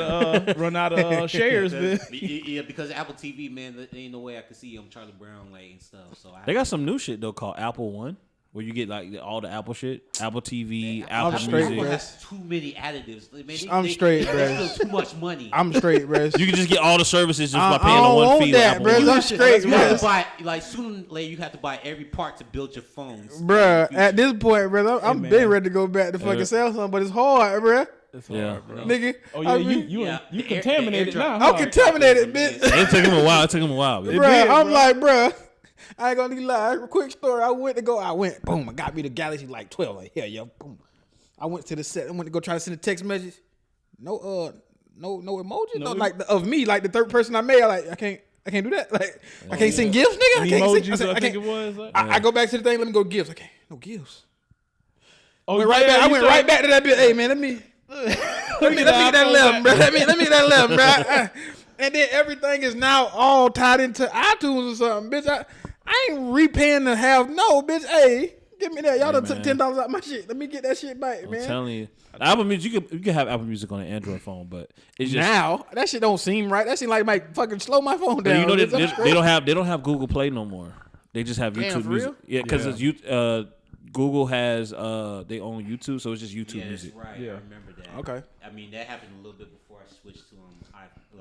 of shares, man. Yeah, because Apple TV, man, there ain't no way I could see Charlie Brown like and stuff. So They got some new shit though called Apple One, where you get like all the Apple shit, Apple TV, Apple straight, Music. bro. has too many additives. Man, I'm straight, they bro. steal too much money. I'm straight, bro. You can just get all the services just by I paying don't on one want fee. that, with bro. Apple One. I'm straight, You have bro. to buy like sooner or later. You have to buy every part to build your phones. Bruh, at this point, bro, I'm man. been ready to go back to fucking Samsung, but it's hard, bruh. It's Yeah. hard, bro. Nigga. Oh yeah, you contaminated now. Huh? I'm contaminated, bitch. It took him a while. Bruh, did, I'm bro. like, bruh. I ain't gonna need lie. Quick story. I went, boom. I got me the Galaxy like 12. Like, yeah, yo, boom. I went to the set. I went to go try to send a text message. No emoji. No, like of me, like the third person I made. I can't do that. Like I can't send gifts, nigga. I can't send. I think it was. I go back to the thing. Let me go gifts. Okay, no gifts. Oh, I went right back to that bit. Hey man, let me get that 11, bro. Let me get that 11, bro. And then everything is now all tied into iTunes or something, bitch. I ain't repaying to have no, bitch. Hey, give me that. Y'all done took $10 out my shit. Let me get that shit back, man. I'm telling you, Apple Music. You can have Apple Music on an Android phone, but it's just now that shit don't seem right. That seem like it might fucking slow my phone down. You know they don't have Google Play no more. They just have YouTube for Music. real? Yeah, because Google has they own YouTube, so it's just YouTube Music. Right. Yeah. I remember that. Okay. I mean, that happened a little bit before I switched to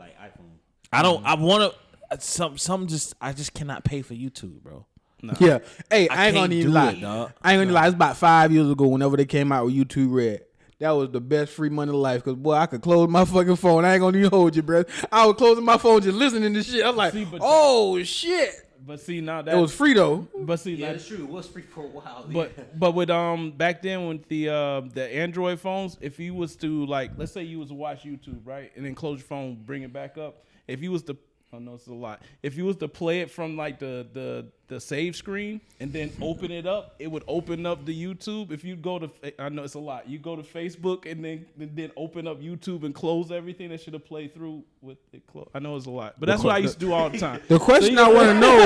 iPhone. I want to. I just cannot pay for YouTube, bro. No. Yeah. Hey, I ain't gonna even lie. Dog. I ain't gonna lie. It's about 5 years ago. Whenever they came out with YouTube Red, that was the best free money of life. Cause boy, I could close my fucking phone. I ain't gonna even hold you, bro. I was closing my phone just listening to shit. I was like, oh shit. But see now that it was free though. But see, yeah, that's true. It was free for a while. But with back then with the Android phones, if you was to like, let's say you was to watch YouTube, right, and then close your phone, bring it back up. If you was to, I know it's a lot. If you was to play it from like the save screen and then open it up, it would open up the YouTube. If you go to, I know it's a lot. You go to Facebook and then open up YouTube and close everything. That should have played through with it closed. I know it's a lot, but that's what I used to do all the time. The question I want to know,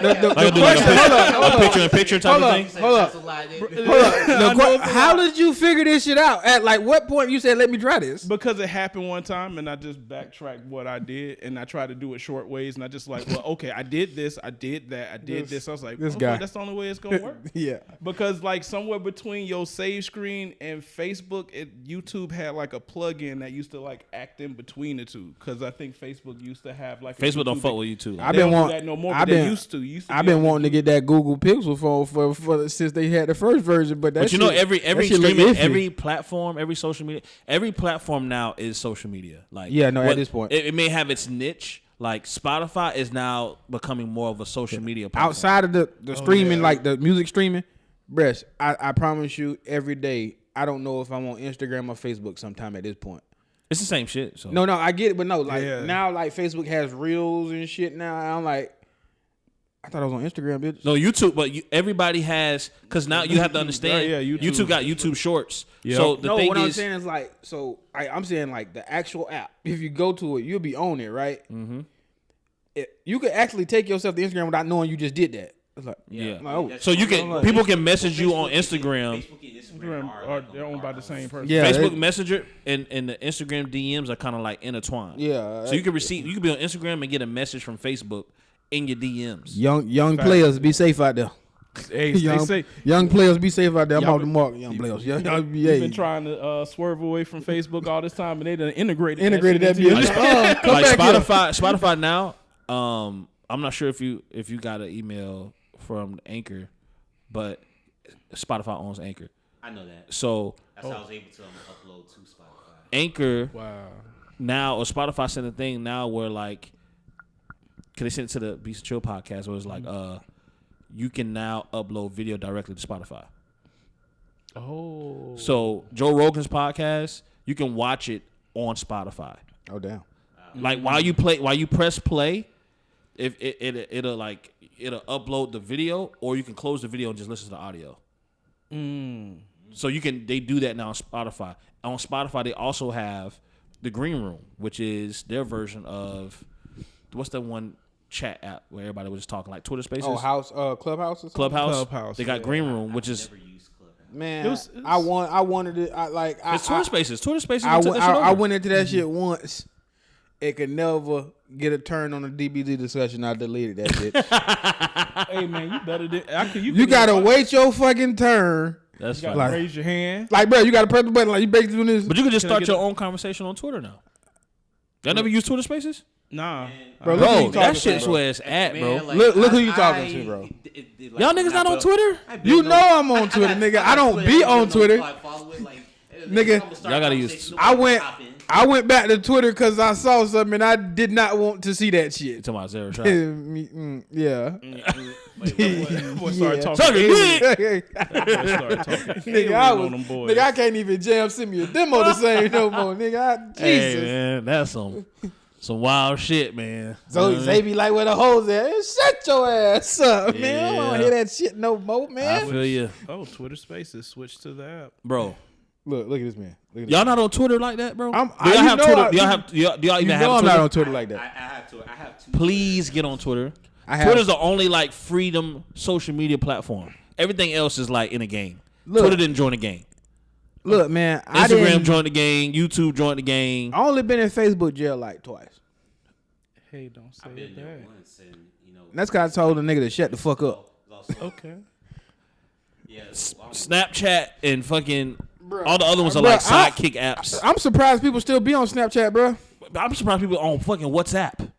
the question, a picture type of thing. Hold up. How did you figure this shit out? At like what point you said, "Let me try this"? Because it happened one time, and I just backtracked what I did, and I tried to do it short ways, and I just like, well, okay, I did this, I did that, I did this. I was like, this guy. That's the only way it's gonna work. Yeah. Because like somewhere between your save screen and Facebook, YouTube had like a plug-in that used to like act in between the two. Because I think Facebook used to have like Facebook don't fuck with YouTube. I've been wanting that no more. I've been wanting to get that Google Pixel phone for since they had the first version, but you know every streaming, every platform, every social media, every platform now is social media. Like at this point, it may have its niche. Like Spotify is now becoming more of a social media platform. Outside of the streaming, like the music streaming, bruh, I promise you, every day, I don't know if I'm on Instagram or Facebook sometime at this point. It's the same shit. So. No, I get it, but no, like now, like Facebook has reels and shit now. I'm like, I thought I was on Instagram, bitch. No, YouTube, but everybody has, because now you have to understand, YouTube got YouTube Shorts. Yep. So the thing what I'm saying is like, I'm saying like the actual app, if you go to it, you'll be on it, right? Mm-hmm. You could actually take yourself to Instagram without knowing you just did that. It's like, so you can people can message you on Instagram. Facebook and Instagram they're owned by the same person. Yeah, Facebook Messenger and the Instagram DMs are kind of like intertwined. Yeah. So you can be on Instagram and get a message from Facebook in your DMs. Young players, be safe out there. Hey, stay safe. Young players, be safe out there. I'm off the mark, young players. You've been trying to swerve away from Facebook all this time, and they done integrated that bitch. Like Spotify now. I'm not sure if you got an email from Anchor, but Spotify owns Anchor. I know that. So that's how I was able to upload to Spotify. Anchor now, or Spotify sent a thing now where like, cause they sent it to the Beast Chill podcast where it's like, you can now upload video directly to Spotify. Oh. So Joe Rogan's podcast, you can watch it on Spotify. Oh damn. Like while you press play, if it'll upload the video, or you can close the video and just listen to the audio. So they do that now on Spotify. On Spotify, they also have the Green Room, which is their version of what's that one chat app where everybody was just talking, like Twitter Spaces. Oh, Clubhouse. Clubhouse. They got Green Room, which is man. I wanted it. It's Twitter Spaces. Twitter Spaces. I went into that shit once. It could never get a turn on the DBZ discussion. I deleted that shit. Hey man, you better. You gotta wait your fucking turn. That's fine. Like, raise your hand. Like, bro, you gotta press the button. Like, you basically doing this. But you can just start your own conversation on Twitter now. Y'all never use Twitter Spaces? Nah, bro. That shit's where it's at, bro. Like, look who you talking to, bro. Y'all niggas not on Twitter? You know I'm on Twitter, nigga. I don't be on Twiter. Nigga, y'all gotta use. I went back to Twitter because I saw something and I did not want to see that shit. You talking about Zero Trap? Yeah. Started talking. Nigga, I can't even jam send me a demo the same no more, nigga. Jesus. Hey man, that's some wild shit, man. So they be like, where the hoes at? Hey, shut your ass up, man. I don't want to hear that shit no more, man. I feel you. Oh, Twitter Spaces switched to the app, bro. Look at this man. Y'all not on Twitter like that, bro? Do y'all have Twitter? Do y'all even have Twitter? I'm not on Twitter like that. I have Twitter. I have two. Please get on Twitter. Twitter's the only like freedom social media platform. Everything else is like in a game. Twitter didn't join the game. Look, man. Instagram joined the game. YouTube joined the game. I only been in Facebook jail like twice. Hey, don't say that. Once and, that's because I told the nigga to shut the fuck up. Okay. Yeah. Snapchat and fucking all the other ones are like sidekick apps. I'm surprised people still be on Snapchat, bro. I'm surprised people on fucking WhatsApp.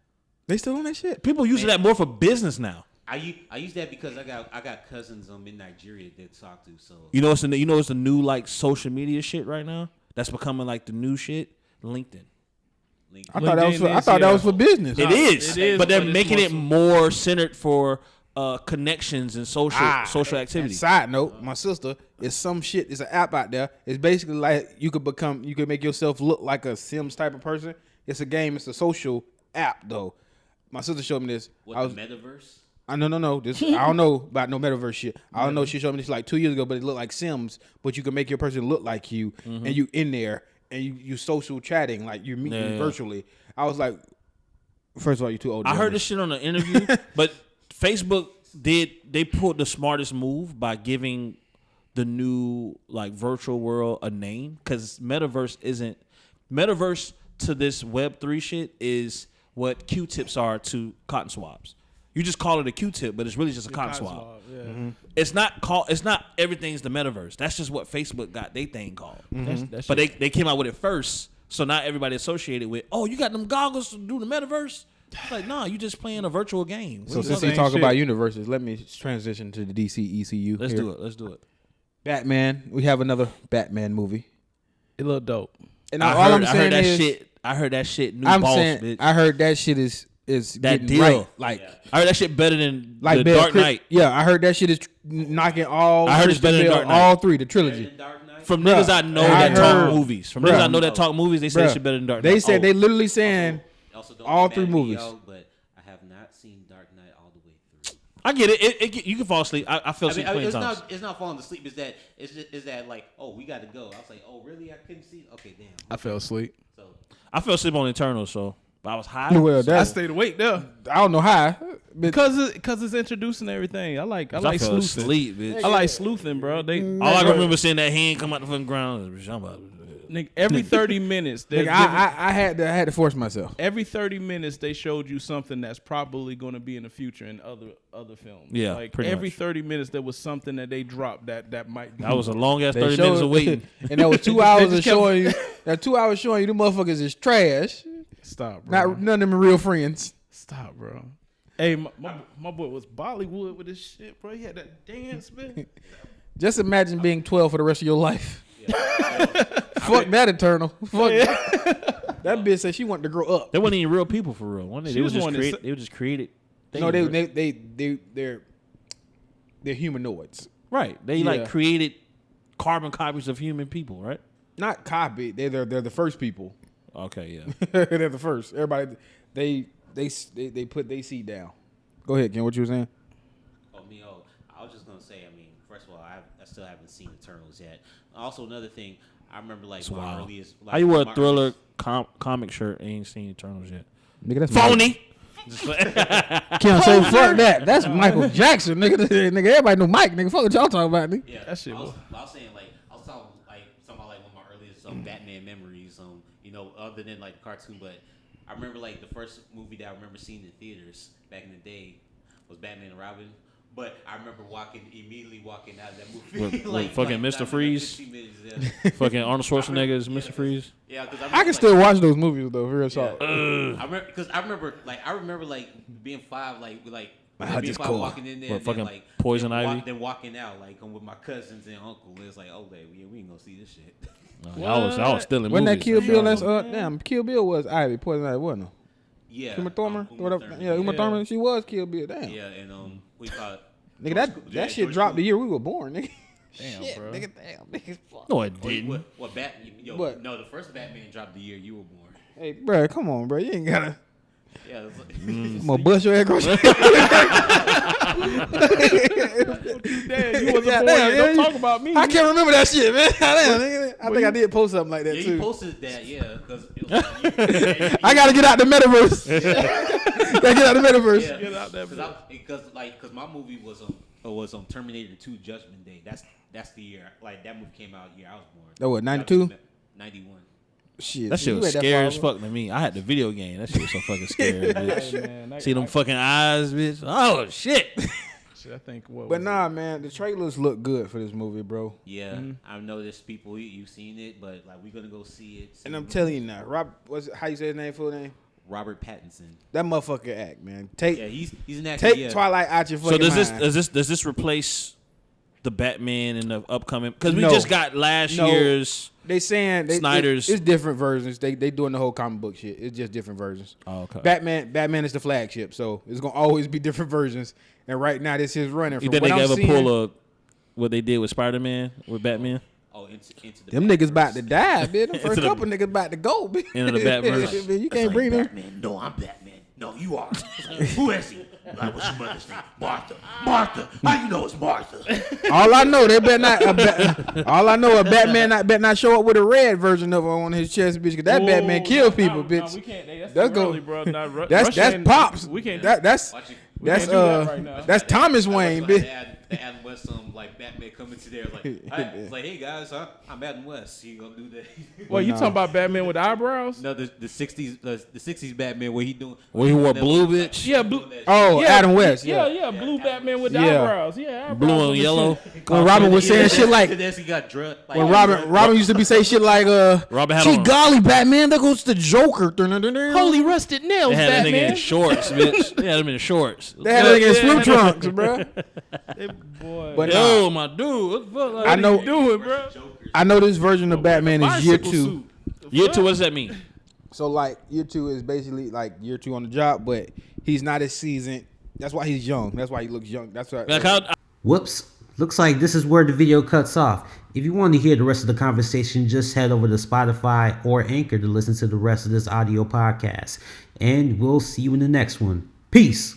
They still on that shit. People using that more for business now. I use that because I got cousins in Nigeria that talk to. So it's the new like social media shit right now. That's becoming like the new shit. LinkedIn. I thought that was for business. It is, but they're making it more centered for connections and social activity. Side note, my sister is some shit. It's an app out there. It's basically like you could make yourself look like a Sims type of person. It's a game. It's a social app though. My sister showed me this. The metaverse? No. This I don't know about no metaverse shit. I don't know. She showed me this like 2 years ago, but it looked like Sims. But you can make your person look like you, and you in there. And you social chatting, like you're meeting virtually. I was like, first of all, you're too old. I heard this shit on an interview, but Facebook they pulled the smartest move by giving the new like virtual world a name, because metaverse to this Web3 shit is what Q-tips are to cotton swabs. You just call it a Q-tip, but it's really just a cotton swab. Yeah. Mm-hmm. It's not everything's the metaverse. That's just what Facebook got they thing called. Mm-hmm. But they came out with it first, so not everybody associated with. Oh, you got them goggles to do the metaverse? It's like, nah, you just playing a virtual game. So since we talk about universes, let me transition to the DC ECU. Let's do it. Batman. We have another Batman movie. It looked dope. And I heard that shit. New boss, bitch. I heard that shit is that deal. Right. Like I heard that shit better than like the Dark Knight. Yeah, I heard that shit is knocking all. I heard it's better than Dark Knight. All three, the trilogy. From niggas I know that talk movies. From niggas I know that talk movies, they say shit better than Dark Knight. They said they literally saying all three movies. But I have not seen Dark Knight all the way through. I get it. You can fall asleep. I fell asleep plenty of times. It's not falling asleep. Is that like, oh, we got to go? I was like, oh, really? I couldn't see. Okay, damn. I fell asleep. So I fell asleep on Eternal, so I was high. Well, I stayed awake there. I don't know how. Because it's introducing everything. I like sleuthing. Asleep, bitch. I like sleuthing, bro. All I can remember seeing that hand come out the fucking ground. Nigga, every 30 minutes, nigga, I had to force myself. Every 30 minutes, they showed you something that's probably going to be in the future in other films. Yeah, like pretty every much. 30 minutes, there was something that they dropped that might be. That was a long ass 30 minutes of waiting, and that was 2 hours of showing you. That 2 hours showing you the motherfuckers is trash. Stop, bro. None of them are real friends. Stop, bro. Hey, my boy was Bollywood with this shit, bro. He had that dance, man. Just imagine being 12 for the rest of your life. Fuck that Eternal. Fuck that. That bitch said she wanted to grow up. They weren't even real people for real. They were just created. No, they're humanoids. Right. They like created carbon copies of human people, right? Not copied. They're the first people. Okay, yeah. They're the first. Everybody they put their seed down. Go ahead, Ken. What you were saying? I was just gonna say. I mean, first of all, I still haven't seen Eternals yet. Also, another thing, I remember like my earliest. Like, how you wear a Thriller comic shirt and ain't seen Eternals yet? Nigga, that's phony. Can't say fuck that. That's Michael Jackson, nigga. Nigga, everybody know Mike. Nigga, fuck what y'all talking about, nigga. Yeah, that shit. I was saying I was talking about one of my earliest Batman memories. Other than like the cartoon, but I remember like the first movie that I remember seeing in theaters back in the day was Batman and Robin. But I remember immediately walking out of that movie. Fucking Mr. Freeze. Fucking Arnold Schwarzenegger is Mr. Freeze. Yeah, because I can still watch those movies though. Real solid. I remember being five, being five, walking in there, and fucking then, Poison Ivy. Then walking out, I'm with my cousins and uncle. It's like, oh, baby, we ain't gonna see this shit. I was still in Wasn't that movies. Kill Bill? That's damn. Kill Bill was Ivy Poison Ivy, wasn't it? Yeah. Uma Thurman. Uma Thurman. She was Kill Bill. Damn. Yeah, and we thought. Nigga, that shit dropped the year we were born, nigga. Damn, Shit, bro. nigga, damn, nigga, fuck. No, it didn't. What no, the first Batman dropped the year you were born. Hey, bro, come on, bro. You ain't gotta. Yeah. I'm gonna bust your ass across. Damn, you wasn't born yet. Don't talk about me. I can't remember that shit, man. Damn, nigga. I think I did post something like that Yeah, too. you posted that, because I gotta get out the metaverse. Gotta get out the metaverse. Yeah, Get out that because my movie was Terminator 2 Judgment Day. That's the year. Like that movie came out the year I was born. Oh, what, 92? 91. Shit, That shit was scary as fuck to me. I had the video game. That shit was so fucking scary, bitch. Hey, man, See them fucking eyes, bitch. Oh shit. I think what. But was nah, it? man, the trailers look good for this movie, bro. Yeah, I've noticed people you've seen it, but like we're gonna go see it. And I'm telling you now, how you say his name, full name? Robert Pattinson. That motherfucker act, man. Yeah, he's an actor. Take yeah. Twilight out your fucking So mind. does this replace the Batman in the upcoming? Because we No. just got last year's. They saying Snyder's. It's different versions. They doing the whole comic book shit. It's just different versions. Oh, okay. Batman is the flagship, so it's gonna always be different versions. And right now, this is running. You From think they what I'm ever seeing, pull what they did with Spider-Man with Batman? Oh, into the them niggas about to die, bitch. Them first the- couple niggas about to go, bitch. Into the Batverse. You can't bring them. Batman. No, I'm Batman. No, you are. Who is he? Like, what's your mother's name? Martha. Martha. How you know it's Martha? All I know, they better not. All I know, a Batman better not show up with a red version of it on his chest, bitch. Cause that Batman kill people, bitch. No, we can't. That's That's too go- early, bro. Nah, That's pops. We can't. That's Watch it. that's can't do that right now. that's Thomas Wayne, bitch. The Adam West like Batman coming to there like, it's like, hey guys, I'm Adam West. He gonna do that? Well, you talking about Batman with eyebrows? No, the 60s the 60s Batman where he doing Where he wore blue, bitch? Yeah, blue. Oh, Yeah, Adam West. Yeah, blue Batman with the Yeah. eyebrows. Yeah, eyebrows Blue and with the yellow. shit. When Robin was saying shit like, he got drunk. Like, when Robin used to be saying shit like, Robin had gee on- golly, Batman, there goes the Joker. Holy rusted nails, They had that nigga Batman. in shorts, bitch. They had him in shorts. They had that nigga in swim trunks, bro. Boy. But Yo, my dude. What the fuck? Like, I know. What you doing, bro? I know this version of Batman is year Bicycle 2. suit. Year 2, what does that mean? So like year 2 is basically like year 2 on the job, but he's not as seasoned. That's why he's young. That's why he looks young. That's why. Like how, Whoops. Looks like this is where the video cuts off. If you want to hear the rest of the conversation, just head over to Spotify or Anchor to listen to the rest of this audio podcast. And we'll see you in the next one. Peace.